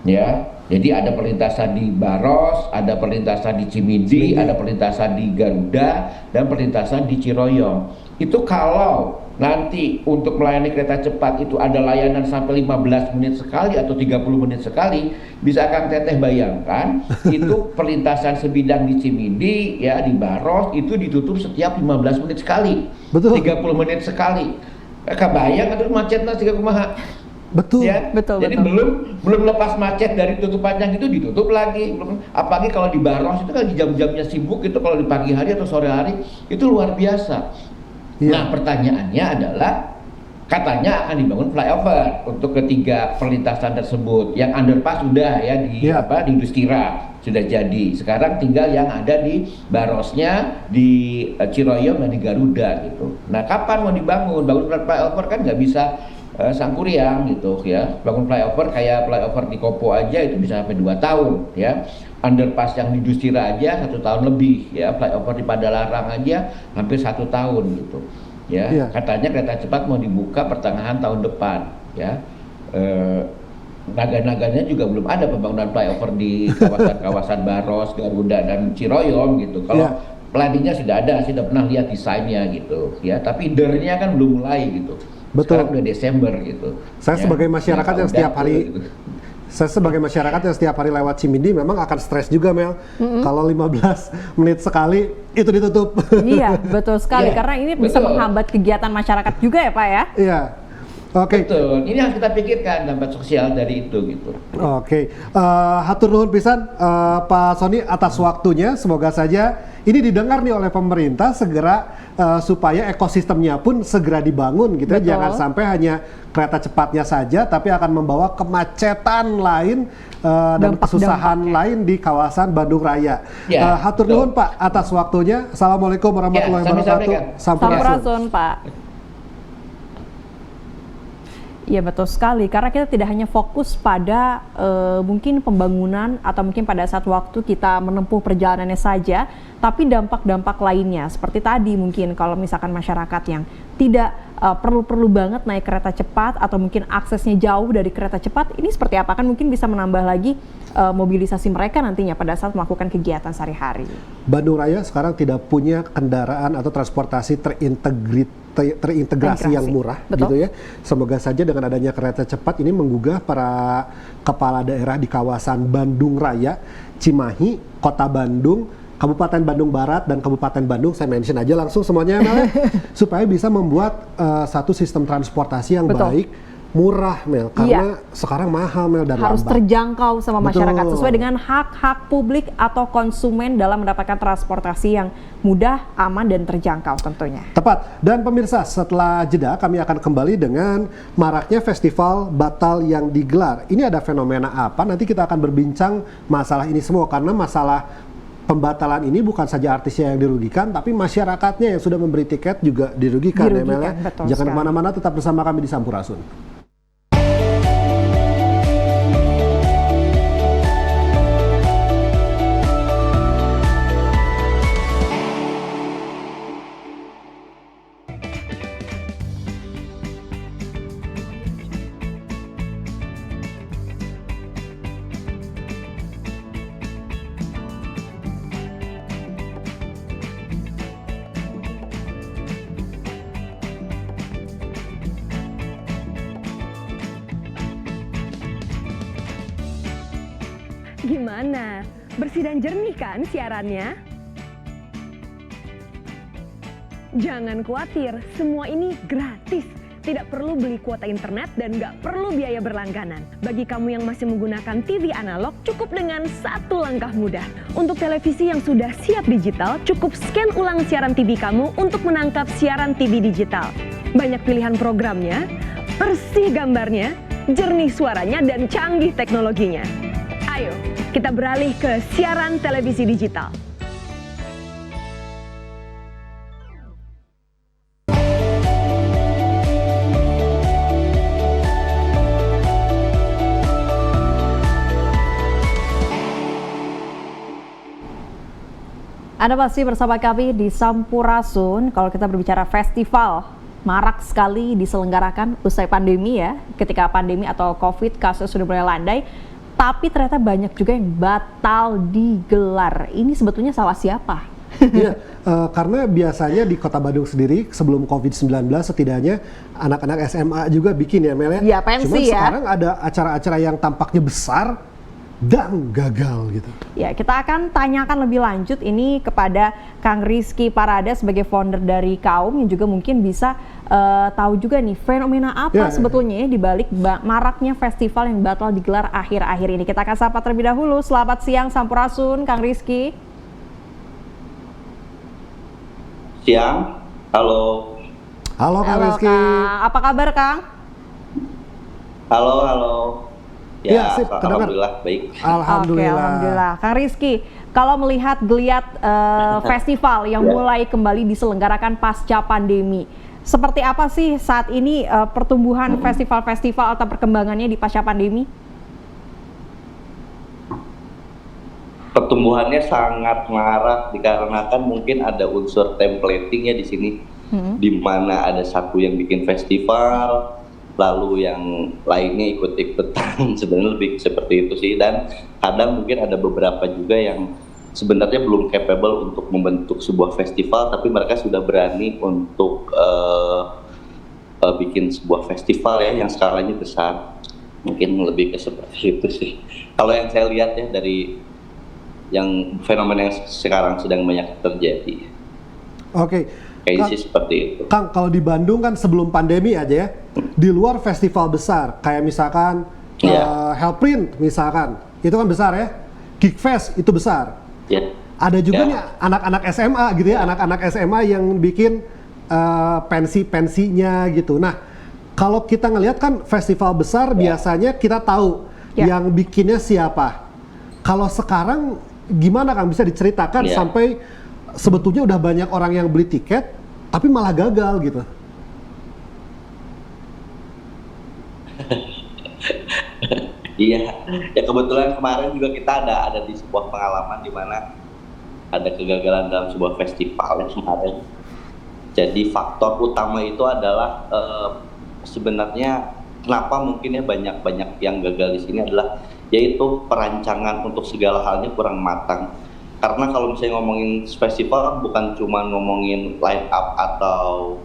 ya. Jadi ada perlintasan di Baros, ada perlintasan di Cimindi, ada perlintasan di Garuda, dan perlintasan di Ciroyong. Itu kalau nanti untuk melayani kereta cepat itu ada layanan sampai 15 menit sekali atau 30 menit sekali, bisa Kang Teteh bayangkan itu perlintasan sebidang di Cimindi ya, di Baros itu ditutup setiap 15 menit sekali. Betul. 30 menit sekali. Kebayang atau macetnya 3 kumaha. Betul. Ya? Betul. Jadi belum lepas macet dari tutupannya itu ditutup lagi. Apalagi kalau di Baros itu kan di jam-jamnya sibuk itu, kalau di pagi hari atau sore hari itu luar biasa. Nah, pertanyaannya adalah katanya akan dibangun flyover untuk ketiga perlintasan tersebut. Yang underpass sudah ya di Industira sudah jadi. Sekarang tinggal yang ada di Barosnya, di Ciroyom dan di Garuda gitu. Nah, kapan mau dibangun? Bangun flyover kan nggak bisa sangkuriang gitu ya. Bangun flyover kayak flyover di Kopo aja itu bisa sampai 2 tahun ya. Underpass yang di Justira aja 1 tahun lebih ya. Flyover di Padalarang aja hampir 1 tahun gitu ya. Katanya kereta cepat mau dibuka pertengahan tahun depan ya. Naga-naganya juga belum ada pembangunan flyover di kawasan-kawasan Baros, Garuda dan Ciroyom gitu. Kalau planningnya sudah ada, sudah pernah lihat desainnya gitu ya. Tapi dernya kan belum mulai gitu. Betul. Sekarang udah Desember gitu. Saya sebagai masyarakat yang setiap hari gitu. Saya sebagai masyarakat yang setiap hari lewat Cimindi memang akan stres juga, Mel. Kalau 15 menit sekali itu ditutup. Iya, betul sekali. Karena ini bisa menghambat kegiatan masyarakat juga ya, Pak ya? Iya. Oke. Betul. Ini yang kita pikirkan dampak sosial dari itu gitu. Oke. Hatur nuhun pisan Pak Sony atas waktunya. Semoga saja ini didengar nih oleh pemerintah segera supaya ekosistemnya pun segera dibangun gitu. Betul. Jangan sampai hanya kereta cepatnya saja tapi akan membawa kemacetan lain dan kesusahan lain di kawasan Bandung Raya. Ya, hatur nuhun Pak atas waktunya. Assalamualaikum warahmatullahi wabarakatuh. Sampurasun Pak. Iya betul sekali, karena kita tidak hanya fokus pada mungkin pembangunan atau mungkin pada saat waktu kita menempuh perjalanannya saja, tapi dampak-dampak lainnya seperti tadi mungkin kalau misalkan masyarakat yang tidak perlu banget naik kereta cepat atau mungkin aksesnya jauh dari kereta cepat, ini seperti apa kan mungkin bisa menambah lagi mobilisasi mereka nantinya pada saat melakukan kegiatan sehari-hari. Bandung Raya sekarang tidak punya kendaraan atau transportasi terintegrasi yang murah. Betul. Gitu ya. Semoga saja dengan adanya kereta cepat ini menggugah para kepala daerah di kawasan Bandung Raya, Cimahi, Kota Bandung, Kabupaten Bandung Barat dan Kabupaten Bandung, saya mention aja langsung semuanya Mel, supaya bisa membuat satu sistem transportasi yang baik, murah Mel, karena sekarang mahal Mel dan harus terjangkau sama masyarakat sesuai dengan hak-hak publik atau konsumen dalam mendapatkan transportasi yang mudah, aman dan terjangkau tentunya. Tepat. Dan pemirsa, setelah jeda kami akan kembali dengan maraknya festival batal yang digelar. Ini ada fenomena apa? Nanti kita akan berbincang masalah ini semua karena masalah pembatalan ini bukan saja artisnya yang dirugikan, tapi masyarakatnya yang sudah memberi tiket juga dirugikan ya Mel. Jangan kemana-mana, tetap bersama kami di Sampurasun. Gimana? Bersih dan jernih kan siarannya? Jangan khawatir, semua ini gratis. Tidak perlu beli kuota internet dan nggak perlu biaya berlangganan. Bagi kamu yang masih menggunakan TV analog, cukup dengan satu langkah mudah. Untuk televisi yang sudah siap digital, cukup scan ulang siaran TV kamu untuk menangkap siaran TV digital. Banyak pilihan programnya, bersih gambarnya, jernih suaranya, dan canggih teknologinya. Ayo, kita beralih ke siaran televisi digital. Anda masih bersama kami di Sampurasun. Kalau kita berbicara festival, marak sekali diselenggarakan usai pandemi ya. Ketika pandemi atau COVID kasus sudah mulai landai, tapi ternyata banyak juga yang batal digelar. Ini sebetulnya salah siapa? Iya, karena biasanya di Kota Bandung sendiri sebelum COVID-19 setidaknya anak-anak SMA juga bikin ya Mel ya. Iya, pensi. Cuman sekarang ada acara-acara yang tampaknya besar dan gagal gitu. Ya, kita akan tanyakan lebih lanjut ini kepada Kang Rizky Parada sebagai founder dari Kaum yang juga mungkin bisa tahu juga nih fenomena apa sebetulnya di balik maraknya festival yang batal digelar akhir-akhir ini. Kita akan sapa terlebih dahulu. Selamat siang Sampurasun, Kang Rizky. Siang, halo. Halo Kang Rizky. Apa kabar Kang? Halo. Ya, sip, kedengar. Alhamdulillah baik. Alhamdulillah. Oke, alhamdulillah. Kang Rizky, kalau melihat geliat festival yang mulai kembali diselenggarakan pasca pandemi, seperti apa sih saat ini pertumbuhan festival-festival atau perkembangannya di pasca pandemi? Pertumbuhannya sangat marak dikarenakan mungkin ada unsur templating ya di sini, di mana ada satu yang bikin festival, lalu yang lainnya ikut-ikutan. Sebenarnya lebih seperti itu sih, dan kadang mungkin ada beberapa juga yang sebenarnya belum capable untuk membentuk sebuah festival, tapi mereka sudah berani untuk bikin sebuah festival ya yang skalanya besar. Mungkin lebih ke seperti itu sih. Kalau yang saya lihat ya dari yang fenomena yang sekarang sedang banyak terjadi. Oke. Kayaknya sih seperti itu. Kang, kalau di Bandung kan sebelum pandemi aja ya, di luar festival besar, kayak misalkan Hellprint misalkan, itu kan besar ya, Geekfest itu besar. Ada juga nih anak-anak SMA gitu ya, anak-anak SMA yang bikin pensi-pensinya gitu. Nah, kalau kita ngelihat kan festival besar biasanya kita tahu yang bikinnya siapa. Kalau sekarang gimana Kang, bisa diceritakan sampai sebetulnya udah banyak orang yang beli tiket tapi malah gagal gitu? Iya, ya kebetulan kemarin juga kita ada di sebuah pengalaman di mana ada kegagalan dalam sebuah festival yang kemarin. Jadi faktor utama itu adalah sebenarnya kenapa mungkin ya banyak yang gagal di sini adalah yaitu perancangan untuk segala halnya kurang matang. Karena kalau misalnya ngomongin festival bukan cuma ngomongin line up atau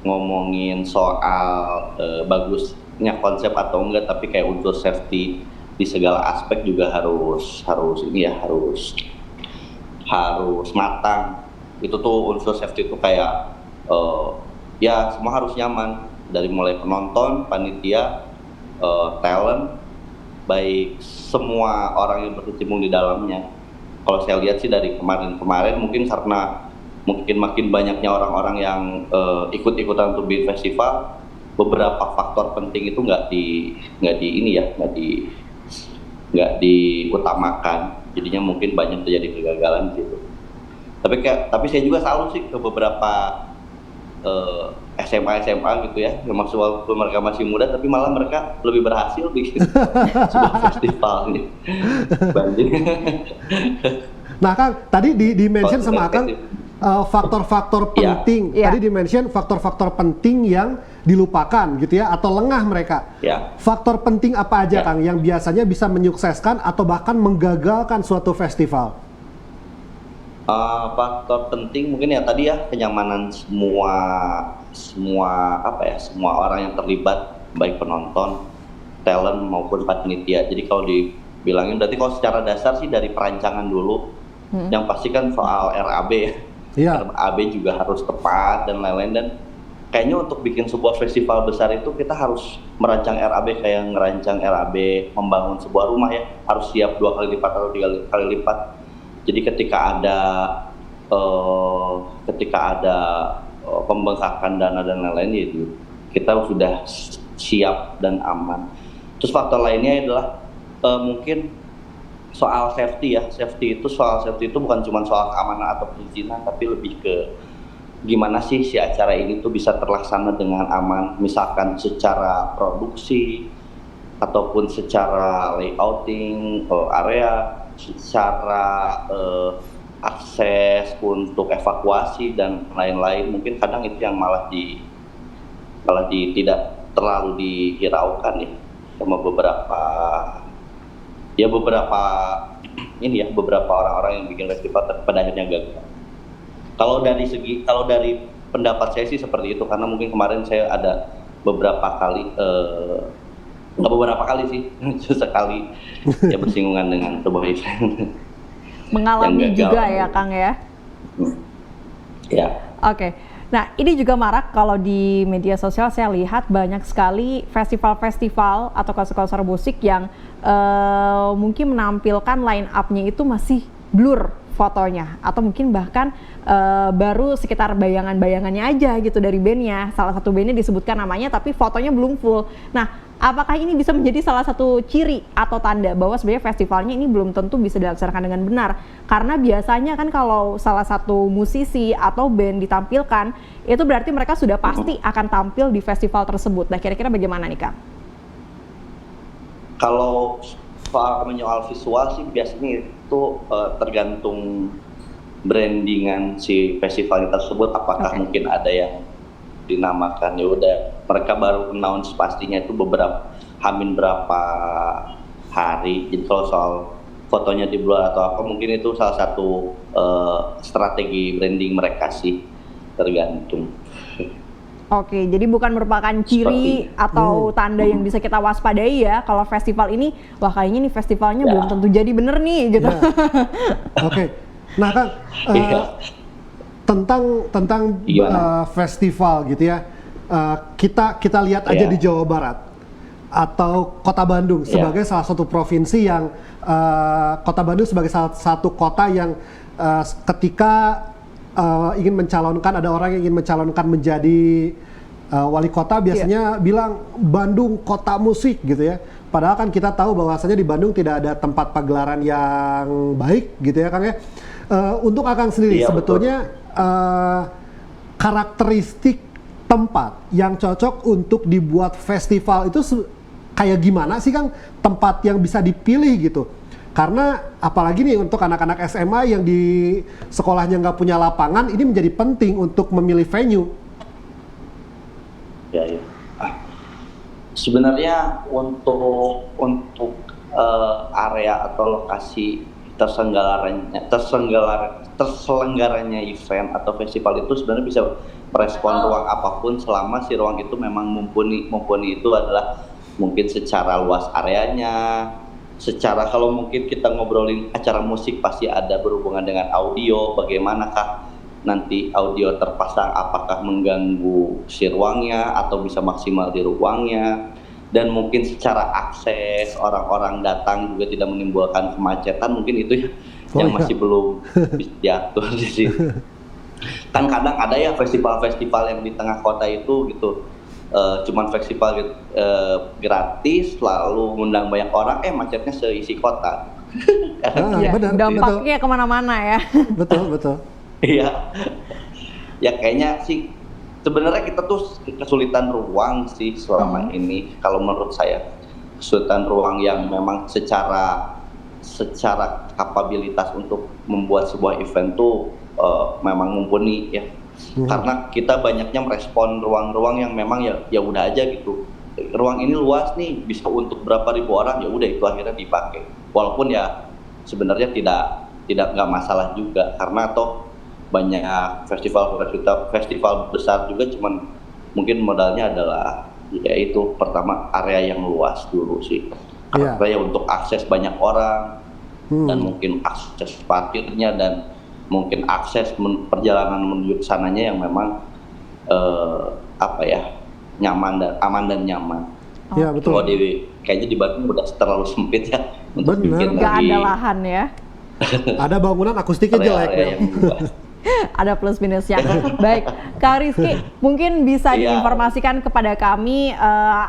ngomongin soal bagusnya konsep atau enggak, tapi kayak unsur safety di segala aspek juga harus matang. Itu tuh unsur safety itu kayak ya semua harus nyaman, dari mulai penonton, panitia, talent, baik semua orang yang berkecimpung di dalamnya. Kalau saya lihat sih dari kemarin mungkin karena makin banyaknya orang-orang yang ikut-ikutan untuk bikin festival, beberapa faktor penting itu nggak diutamakan. Jadinya mungkin banyak terjadi kegagalan di situ. Tapi saya juga salut sih ke beberapa SMA gitu ya, yang maksud waktu mereka masih muda, tapi malah mereka lebih berhasil bikin sebuah festival nih. Nah Kang, tadi di-mention sama Kang faktor-faktor penting. Tadi di-mention faktor-faktor penting yang dilupakan gitu ya, atau lengah mereka. Faktor penting apa aja Kang yang biasanya bisa menyukseskan atau bahkan menggagalkan suatu festival? Faktor penting mungkin ya tadi ya, kenyamanan semua orang yang terlibat, baik penonton, talent maupun panitia. Jadi kalau dibilangin berarti kalau secara dasar sih dari perancangan dulu, yang pasti kan soal RAB ya. RAB juga harus tepat dan lain-lain, dan kayaknya untuk bikin sebuah festival besar itu kita harus merancang RAB kayak ngerancang RAB membangun sebuah rumah ya, harus siap 2 kali lipat atau 3 kali lipat. Jadi ketika ada pembengkakan dana dan lain-lain itu kita sudah siap dan aman. Terus faktor lainnya adalah mungkin soal safety ya. Safety itu bukan cuma soal keamanan atau perizinan, tapi lebih ke gimana sih si acara ini tuh bisa terlaksana dengan aman, misalkan secara produksi ataupun secara layouting area, secara akses untuk evakuasi dan lain-lain. Mungkin kadang itu yang malah tidak terlalu dihiraukan ya sama beberapa orang-orang yang bikin festival pada akhirnya gagal. Kalau dari pendapat saya sih seperti itu, karena mungkin kemarin saya ada sekali ya bersinggungan dengan sebuah event. Mengalami juga ya Kang ya? Ya. Oke. Nah, ini juga marak kalau di media sosial saya lihat banyak sekali festival-festival atau konser-konser musik yang mungkin menampilkan line up-nya itu masih blur fotonya, atau mungkin bahkan baru sekitar bayangan-bayangannya aja gitu dari bandnya. Salah satu bandnya disebutkan namanya tapi fotonya belum full. Nah, apakah ini bisa menjadi salah satu ciri atau tanda bahwa sebenarnya festivalnya ini belum tentu bisa dilaksanakan dengan benar? Karena biasanya kan kalau salah satu musisi atau band ditampilkan, itu berarti mereka sudah pasti akan tampil di festival tersebut. Nah, kira-kira bagaimana nih, Kang? Kalau soal menyoal visual sih biasanya itu tergantung brandingan si festival tersebut, apakah mungkin ada yang dinamakan ya udah mereka baru announce pastinya itu berapa hari. Jadi kalau soal fotonya di blur atau apa mungkin itu salah satu strategi branding mereka sih, tergantung. Oke, jadi bukan merupakan ciri atau tanda yang bisa kita waspadai ya kalau festival ini, wah kayaknya nih festivalnya belum tentu jadi bener nih gitu. Oke. Nah, Kang, tentang festival gitu ya, kita lihat aja di Jawa Barat atau Kota Bandung sebagai salah satu provinsi yang Kota Bandung sebagai salah satu kota yang ketika ingin mencalonkan, ada orang yang ingin mencalonkan menjadi wali kota biasanya bilang Bandung kota musik gitu ya. Padahal kan kita tahu bahwasanya di Bandung tidak ada tempat pagelaran yang baik gitu ya, Kang ya. Untuk Akang sendiri sebetulnya karakteristik tempat yang cocok untuk dibuat festival itu kayak gimana sih, Kang? Tempat yang bisa dipilih gitu. Karena apalagi nih untuk anak-anak SMA yang di sekolahnya nggak punya lapangan, ini menjadi penting untuk memilih venue. Ya. Sebenarnya untuk area atau lokasi terselenggaranya event atau festival itu sebenarnya bisa merespon ruang apapun selama si ruang itu memang mumpuni itu adalah mungkin secara luas areanya. Secara kalau mungkin kita ngobrolin acara musik pasti ada berhubungan dengan audio, bagaimanakah nanti audio terpasang, apakah mengganggu si ruangnya atau bisa maksimal di ruangnya, dan mungkin secara akses orang-orang datang juga tidak menimbulkan kemacetan, mungkin itu yang masih belum bisa diatur di sini. Kan kadang ada ya festival-festival yang di tengah kota itu gitu. Cuman festival gratis lalu ngundang banyak orang macetnya seisi kota. Dampaknya kemana-mana ya. Betul. Iya. Ya kayaknya sih sebenarnya kita tuh kesulitan ruang sih selama ini kalau menurut saya. Kesulitan ruang yang memang secara kapabilitas untuk membuat sebuah event tuh memang mumpuni ya. Karena kita banyaknya merespon ruang-ruang yang memang ya udah aja gitu. Ruang ini luas nih, bisa untuk berapa ribu orang, ya udah itu akhirnya dipakai. Walaupun ya sebenarnya nggak masalah juga, karena toh banyak festival besar juga, cuman mungkin modalnya adalah yaitu pertama area yang luas dulu sih. Area untuk akses banyak orang dan mungkin akses parkirnya dan mungkin akses perjalanan menuju ke sananya yang memang nyaman dan aman dan nyaman. Iya betul. Kalau kayaknya di Bandung udah terlalu sempit ya untuk bikin nggak ada lahan ya. Ada bangunan akustiknya jelek ya. Ada plus minusnya. Baik, Kak Rizky, mungkin bisa diinformasikan kepada kami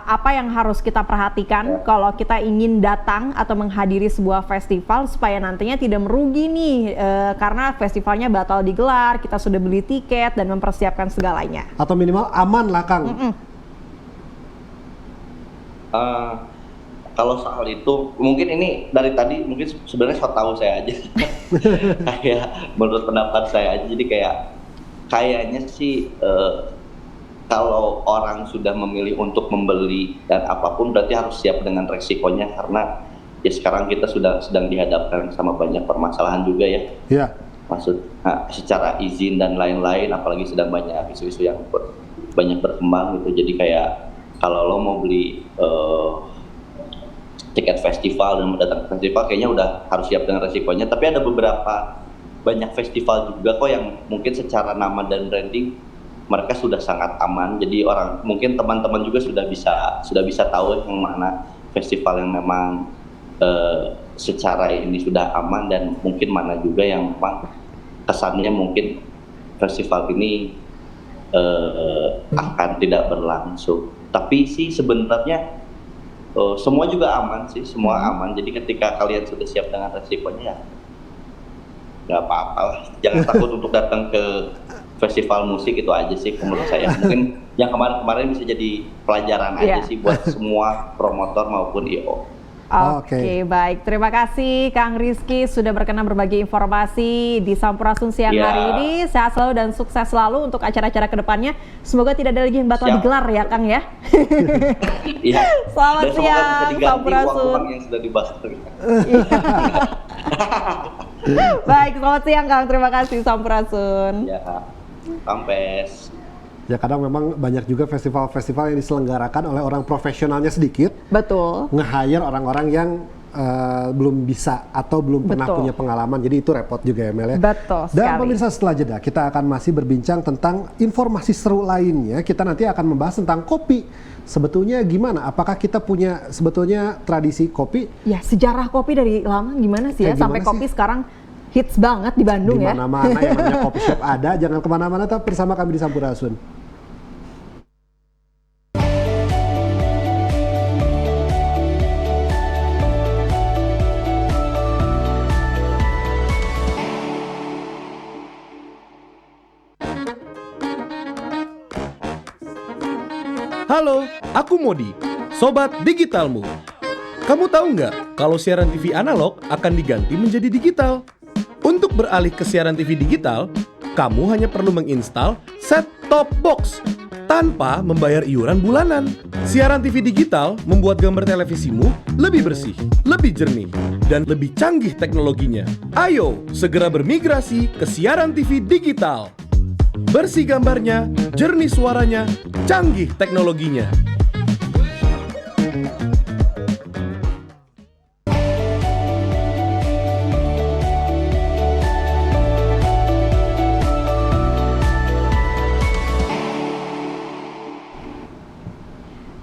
apa yang harus kita perhatikan kalau kita ingin datang atau menghadiri sebuah festival supaya nantinya tidak merugi nih karena festivalnya batal digelar, kita sudah beli tiket dan mempersiapkan segalanya. Atau minimal aman lah, Kang. Kalau soal itu mungkin ini dari tadi mungkin sebenarnya so tahu saya aja. Kayak menurut pendapat saya aja, jadi kayaknya sih kalau orang sudah memilih untuk membeli dan apapun berarti harus siap dengan resikonya, karena ya sekarang kita sedang dihadapkan sama banyak permasalahan juga ya. Iya. Secara izin dan lain-lain, apalagi sedang banyak isu-isu yang banyak berkembang gitu. Jadi kayak kalau lo mau beli tiket festival dan datang ke festival kayaknya udah harus siap dengan resikonya. Tapi ada banyak festival juga kok yang mungkin secara nama dan branding mereka sudah sangat aman. Jadi mungkin teman-teman juga sudah bisa tahu yang mana festival yang memang secara ini sudah aman dan mungkin mana juga yang memang kesannya mungkin festival ini akan tidak berlangsung. Tapi sih sebenarnya semua juga aman sih, semua aman. Jadi ketika kalian sudah siap dengan resikonya ya nggak apa-apa lah. Jangan takut untuk datang ke festival musik, itu aja sih menurut saya. Mungkin yang kemarin-kemarin bisa jadi pelajaran aja sih buat semua promotor maupun IO. Oke, baik. Terima kasih Kang Rizky sudah berkenan berbagi informasi di Sampurasun siang hari ini. Sehat selalu dan sukses selalu untuk acara-acara kedepannya. Semoga tidak ada lagi yang bakal digelar ya Kang ya. Iya. Selamat siang Sampurasun. Uang yang sudah dibahas. Baik, selamat siang Kang. Terima kasih Sampurasun. Ya, sampes. Ya kadang memang banyak juga festival-festival yang diselenggarakan oleh orang profesionalnya sedikit. Betul. Nge-hire orang-orang yang belum bisa atau belum pernah punya pengalaman. Jadi itu repot juga ya Mel ya. Betul sekali. Dan pemirsa setelah jeda kita akan masih berbincang tentang informasi seru lainnya. Kita nanti akan membahas tentang kopi. Sebetulnya gimana? Apakah kita punya sebetulnya tradisi kopi? Ya sejarah kopi dari lama gimana sih ya sampai kopi sekarang hits banget di Bandung ya. Di mana-mana yang namanya kopi shop ada. Jangan kemana-mana, tetap bersama kami di Sampurasun. Halo, aku Modi, Sobat Digitalmu. Kamu tahu nggak kalau siaran TV analog akan diganti menjadi digital? Untuk beralih ke siaran TV digital, kamu hanya perlu menginstal set-top box tanpa membayar iuran bulanan. Siaran TV digital membuat gambar televisimu lebih bersih, lebih jernih, dan lebih canggih teknologinya. Ayo, segera bermigrasi ke siaran TV digital. Bersih gambarnya, jernih suaranya, canggih teknologinya.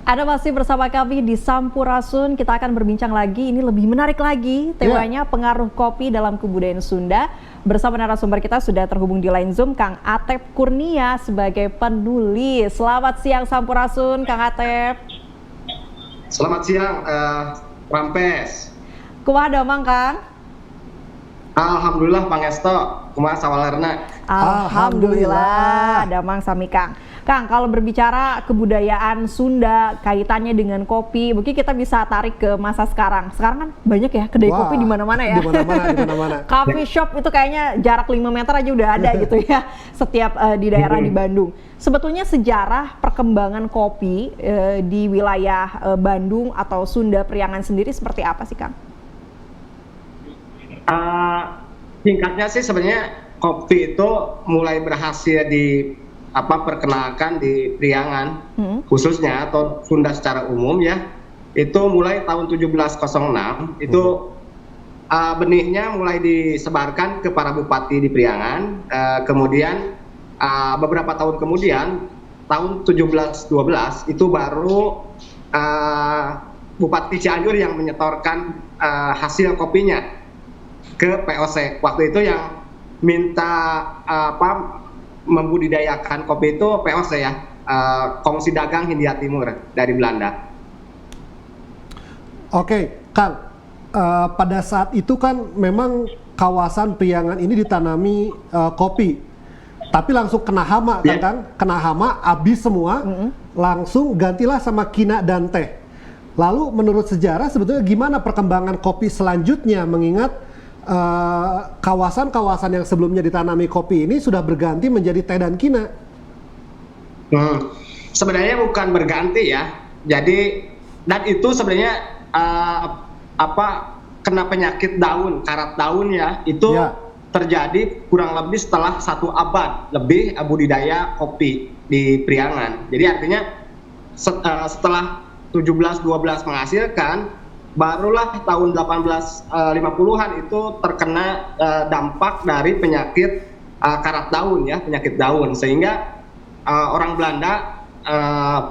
Anda masih bersama kami di Sampurasun. Kita akan berbincang lagi, ini lebih menarik lagi. Temanya pengaruh kopi dalam kebudayaan Sunda. Bersama narasumber kita sudah terhubung di line Zoom, Kang Atep Kurnia sebagai penulis. Selamat siang Sampurasun, Kang Atep. Selamat siang, Rampes. Kumaha damang, Kang? Alhamdulillah, Pangesto. Kumaha sawalerna? Alhamdulillah, damang sami Kang. Kang, kalau berbicara kebudayaan Sunda kaitannya dengan kopi, mungkin kita bisa tarik ke masa sekarang. Sekarang kan banyak ya kedai kopi di mana-mana ya. Di mana-mana. Coffee shop itu kayaknya jarak 5 meter aja udah ada gitu ya. Setiap di daerah di Bandung. Sebetulnya sejarah perkembangan kopi di wilayah Bandung atau Sunda Priangan sendiri seperti apa sih, Kang? Singkatnya sih sebenarnya kopi itu mulai berhasil perkenalkan di Priangan khususnya atau Sunda secara umum ya, itu mulai tahun 1706 itu benihnya mulai disebarkan ke para bupati di Priangan. Kemudian beberapa tahun kemudian tahun 1712 itu baru Bupati Cianjur yang menyetorkan hasil kopinya ke POC. Waktu itu yang minta membudidayakan kopi itu POC ya, Komisi Dagang Hindia Timur dari Belanda. Oke, Kang, pada saat itu kan memang kawasan Priangan ini ditanami kopi, tapi langsung kena hama kan, Kang? Kena hama, habis semua, langsung gantilah sama kina dan teh. Lalu menurut sejarah sebetulnya gimana perkembangan kopi selanjutnya, mengingat kawasan-kawasan yang sebelumnya ditanami kopi ini sudah berganti menjadi teh dan kina? Sebenarnya bukan berganti ya. Jadi dan itu sebenarnya kena penyakit daun, karat daun ya. Itu terjadi kurang lebih setelah 1 abad lebih budidaya kopi di Priangan. Jadi artinya setelah 1712 menghasilkan, barulah tahun 1850-an itu terkena dampak dari penyakit karat daun ya, penyakit daun, sehingga orang Belanda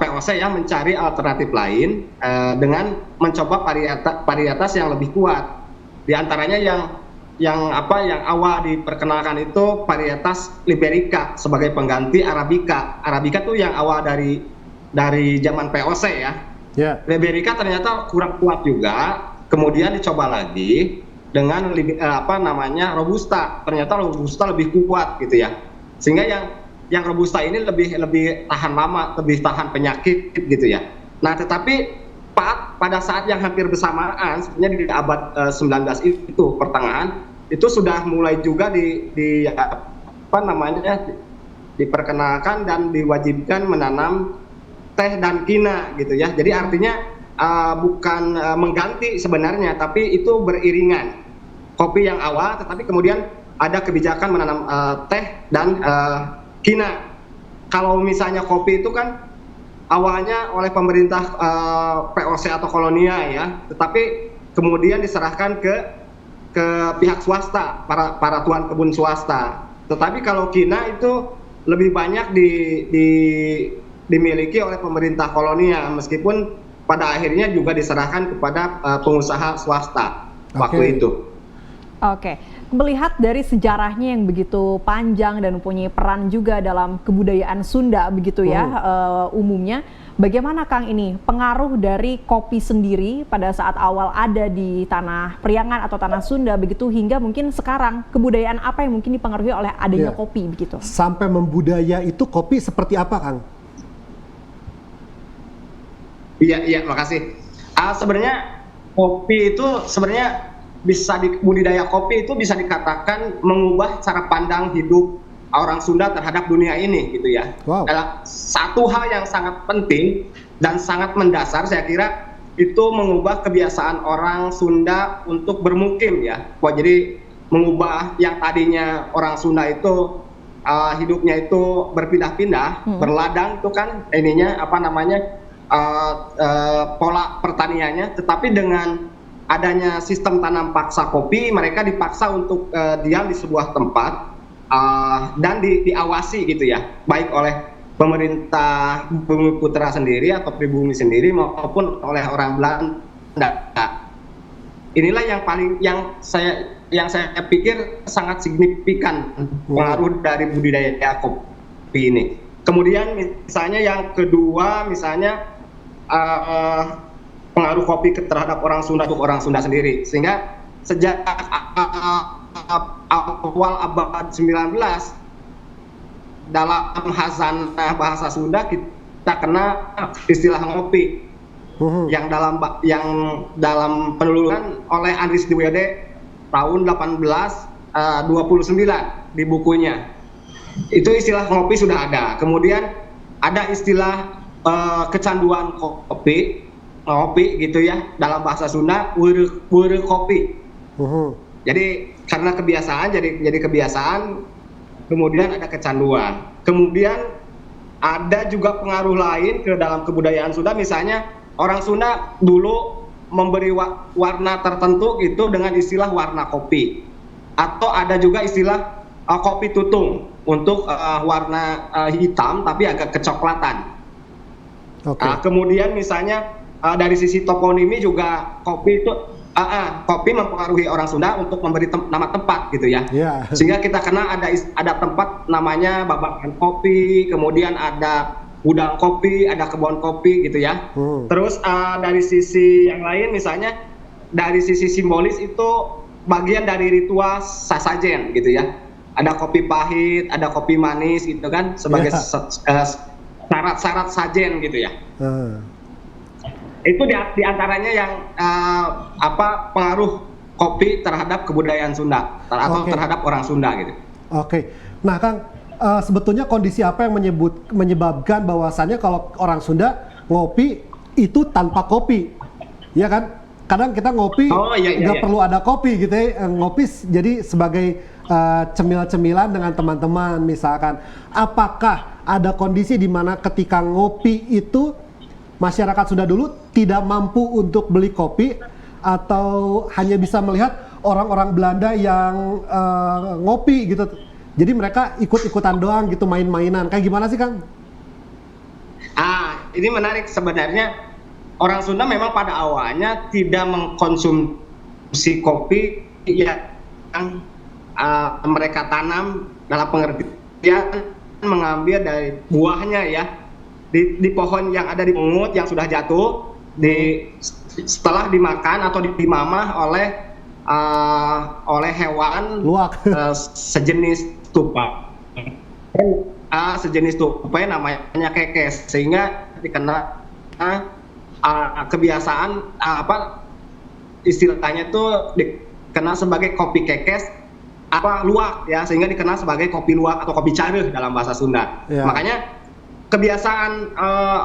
POC ya mencari alternatif lain dengan mencoba varietas yang lebih kuat. Di antaranya yang awal diperkenalkan itu varietas Liberica sebagai pengganti Arabica. Arabica tuh yang awal dari zaman POC ya. Yeah. Liberica ternyata kurang kuat juga. Kemudian dicoba lagi dengan Robusta. Ternyata Robusta lebih kuat gitu ya. Sehingga yang Robusta ini lebih tahan lama, lebih tahan penyakit gitu ya. Nah, tetapi pada saat yang hampir bersamaan, sebenarnya di abad 19 itu pertengahan, itu sudah mulai juga diperkenalkan dan diwajibkan menanam teh dan kina gitu ya. Jadi artinya bukan mengganti sebenarnya, tapi itu beriringan. Kopi yang awal, tetapi kemudian ada kebijakan menanam teh dan kina. Kalau misalnya kopi itu kan awalnya oleh pemerintah POC atau kolonia ya, tetapi kemudian diserahkan ke pihak swasta, para tuan kebun swasta. Tetapi kalau kina itu lebih banyak dimiliki oleh pemerintah kolonia, meskipun pada akhirnya juga diserahkan kepada pengusaha swasta waktu itu. Oke. Melihat dari sejarahnya yang begitu panjang dan mempunyai peran juga dalam kebudayaan Sunda begitu ya umumnya, bagaimana Kang ini pengaruh dari kopi sendiri pada saat awal ada di tanah Priangan atau tanah Sunda begitu hingga mungkin sekarang kebudayaan apa yang mungkin dipengaruhi oleh adanya kopi begitu? Sampai membudaya itu kopi seperti apa Kang? Iya, makasih. Sebenarnya kopi itu budidaya kopi itu bisa dikatakan mengubah cara pandang hidup orang Sunda terhadap dunia ini gitu ya. Wow. Adalah satu hal yang sangat penting dan sangat mendasar, saya kira itu mengubah kebiasaan orang Sunda untuk bermukim ya. Jadi mengubah yang tadinya orang Sunda itu hidupnya itu berpindah-pindah, berladang itu kan pola pertaniannya, tetapi dengan adanya sistem tanam paksa kopi, mereka dipaksa untuk diam di sebuah tempat dan diawasi gitu ya, baik oleh pemerintah Bumi Putra sendiri atau pribumi sendiri maupun oleh orang Belanda. Inilah yang saya pikir sangat signifikan pengaruh dari budidaya kopi ini. Kemudian misalnya yang kedua, pengaruh kopi terhadap orang Sunda untuk orang Sunda sendiri, sehingga sejak awal abad 19 dalam khazanah bahasa Sunda kita kenal istilah ngopi yang dalam penelusuran oleh Andries de Wede tahun 1829 di bukunya. Itu istilah ngopi sudah ada. Kemudian ada istilah kecanduan kopi gitu ya, dalam bahasa Sunda wure kopi. Jadi karena kebiasaan jadi kebiasaan, kemudian ada kecanduan. Kemudian ada juga pengaruh lain ke dalam kebudayaan Sunda, misalnya orang Sunda dulu memberi warna tertentu itu dengan istilah warna kopi, atau ada juga istilah kopi tutung untuk warna hitam tapi agak kecoklatan. Kemudian misalnya dari sisi toponimi juga kopi mempengaruhi orang Sunda untuk memberi nama tempat gitu ya. Sehingga kita kenal ada tempat namanya Babakan Kopi, kemudian ada gudang kopi, ada kebun kopi gitu ya. Terus dari sisi yang lain misalnya dari sisi simbolis itu bagian dari ritual sasajen gitu ya. Ada kopi pahit, ada kopi manis gitu kan sebagai syarat-syarat sajen gitu ya. Itu di antaranya yang pengaruh kopi terhadap kebudayaan Sunda atau terhadap orang Sunda gitu. Nah Kang, sebetulnya kondisi apa yang menyebabkan bahwasannya kalau orang Sunda ngopi itu tanpa kopi, ya kan? Kadang kita ngopi nggak perlu ada kopi gitu ya, ngopi jadi sebagai cemil-cemilan dengan teman-teman misalkan. Apakah ada kondisi di mana ketika ngopi itu masyarakat Sunda dulu tidak mampu untuk beli kopi atau hanya bisa melihat orang-orang Belanda yang ngopi gitu, jadi mereka ikut-ikutan doang gitu, main-mainan, kayak gimana sih Kang? Ini menarik sebenarnya. Orang Sunda memang pada awalnya tidak mengkonsumsi konsumsi kopi yang mereka tanam dalam pengertian mengambil dari buahnya ya, di pohon yang ada di pungut yang sudah jatuh, setelah dimakan atau dimamah oleh hewan luwak sejenis tupai, namanya kekes, sehingga dikenal kebiasaan istilahnya itu dikenal sebagai kopi kekes luwak ya, sehingga dikenal sebagai kopi luwak atau kopi careuh dalam bahasa Sunda. Ya. Makanya kebiasaan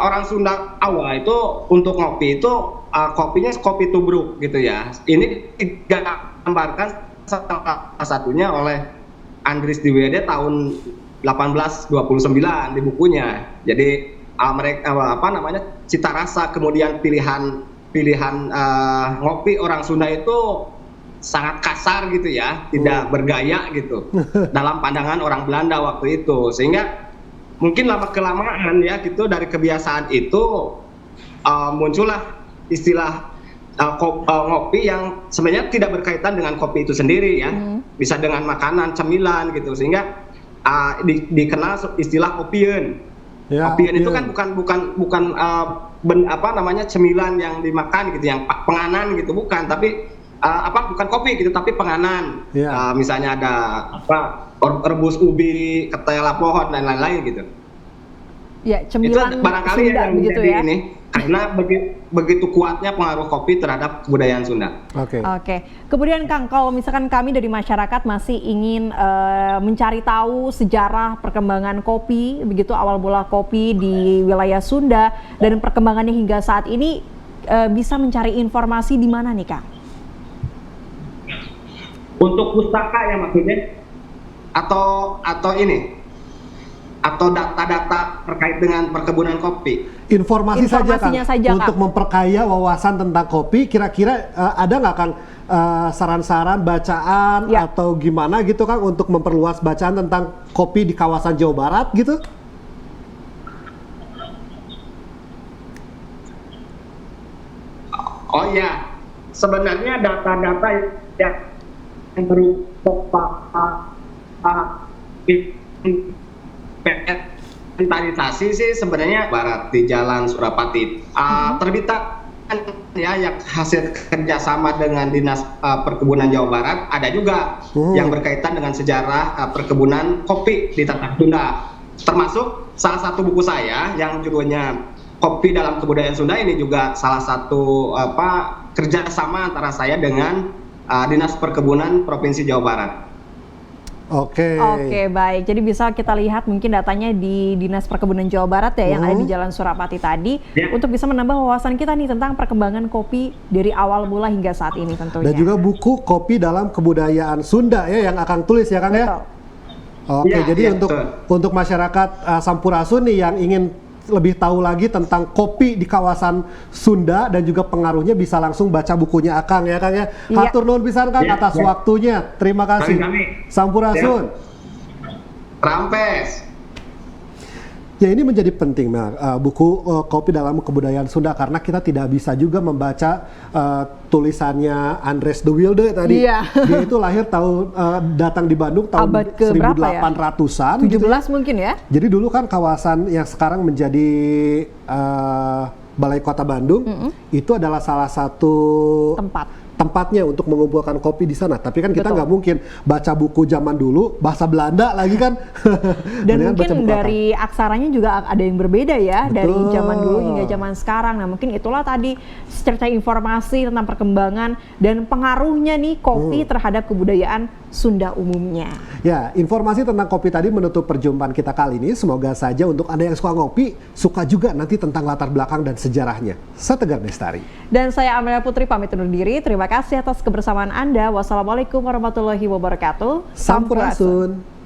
orang Sunda awal itu untuk ngopi itu kopinya kopi tubruk gitu ya. Ini digambarkan salah satunya oleh Andries Diwede tahun 1829 di bukunya. Jadi mereka cita rasa kemudian pilihan ngopi orang Sunda itu sangat kasar gitu ya, tidak bergaya gitu dalam pandangan orang Belanda waktu itu, sehingga mungkin lama kelamaan ya gitu dari kebiasaan itu muncullah istilah ngopi yang sebenarnya tidak berkaitan dengan kopi itu sendiri ya, bisa dengan makanan, cemilan gitu, sehingga dikenal istilah opieun. Ya, opieun itu kan bukan cemilan yang dimakan gitu, yang penganan gitu, bukan, tapi bukan kopi gitu, tapi penganan. Yeah. Misalnya ada rebus ubi, ketela pohon dan lain-lain gitu. Ya, cemilan itu barangkali Sunda yang begitu menjadi ya. Ini karena begitu kuatnya pengaruh kopi terhadap kebudayaan Sunda. Oke. Kemudian Kang, kalau misalkan kami dari masyarakat masih ingin mencari tahu sejarah perkembangan kopi, begitu awal mula kopi di wilayah Sunda dan perkembangannya hingga saat ini, bisa mencari informasi di mana nih Kang? Untuk pustaka ya maksudnya, atau data-data terkait dengan perkebunan kopi. Informasi saja Kang, untuk Kang, memperkaya wawasan tentang kopi. Kira-kira ada nggak Kang saran-saran bacaan atau gimana gitu Kang untuk memperluas bacaan tentang kopi di kawasan Jawa Barat gitu? Oh ya, sebenarnya data-data yang berupa inventarisasi sih sebenarnya Barat di Jalan Surapati terbitan ya, yang hasil kerjasama dengan Dinas Perkebunan Jawa Barat. Ada juga yang berkaitan dengan sejarah perkebunan kopi di Tanah Sunda, termasuk salah satu buku saya yang judulnya Kopi dalam Kebudayaan Sunda. Ini juga salah satu kerjasama antara saya dengan Dinas Perkebunan Provinsi Jawa Barat. Oke, baik. Jadi bisa kita lihat mungkin datanya di Dinas Perkebunan Jawa Barat ya, yang ada di Jalan Surapati tadi, untuk bisa menambah wawasan kita nih tentang perkembangan kopi dari awal mula hingga saat ini tentunya. Dan juga buku Kopi dalam Kebudayaan Sunda ya, yang akan tulis ya Kang ya. Oke, jadi untuk masyarakat Sampurasun nih yang ingin lebih tahu lagi tentang kopi di kawasan Sunda dan juga pengaruhnya, bisa langsung baca bukunya Akang ya Kang ya. Hatur nuhun pisan Kang atas waktunya. Terima kasih. Sampurasun. Rampes. Ya, ini menjadi penting buku Kopi dalam Kebudayaan Sunda, karena kita tidak bisa juga membaca tulisannya Andries de Wilde tadi. Dia itu lahir datang di Bandung tahun 1800-an. 17 gitu. Mungkin ya. Jadi dulu kan kawasan yang sekarang menjadi Balai Kota Bandung itu adalah salah satu tempatnya untuk mengumpulkan kopi di sana. Tapi kan kita nggak mungkin baca buku zaman dulu bahasa Belanda lagi kan. Dan mungkin dari aksaranya juga ada yang berbeda ya. Dari zaman dulu hingga zaman sekarang. Nah, mungkin itulah tadi secerca informasi tentang perkembangan dan pengaruhnya nih kopi terhadap kebudayaan Sunda umumnya. Ya, informasi tentang kopi tadi menutup perjumpaan kita kali ini. Semoga saja untuk Anda yang suka ngopi, suka juga nanti tentang latar belakang dan sejarahnya. Saya Tegar Bestari. Dan saya Amelia Putri pamit undur diri. Terima kasih atas kebersamaan Anda. Wassalamualaikum warahmatullahi wabarakatuh. Sampurasun.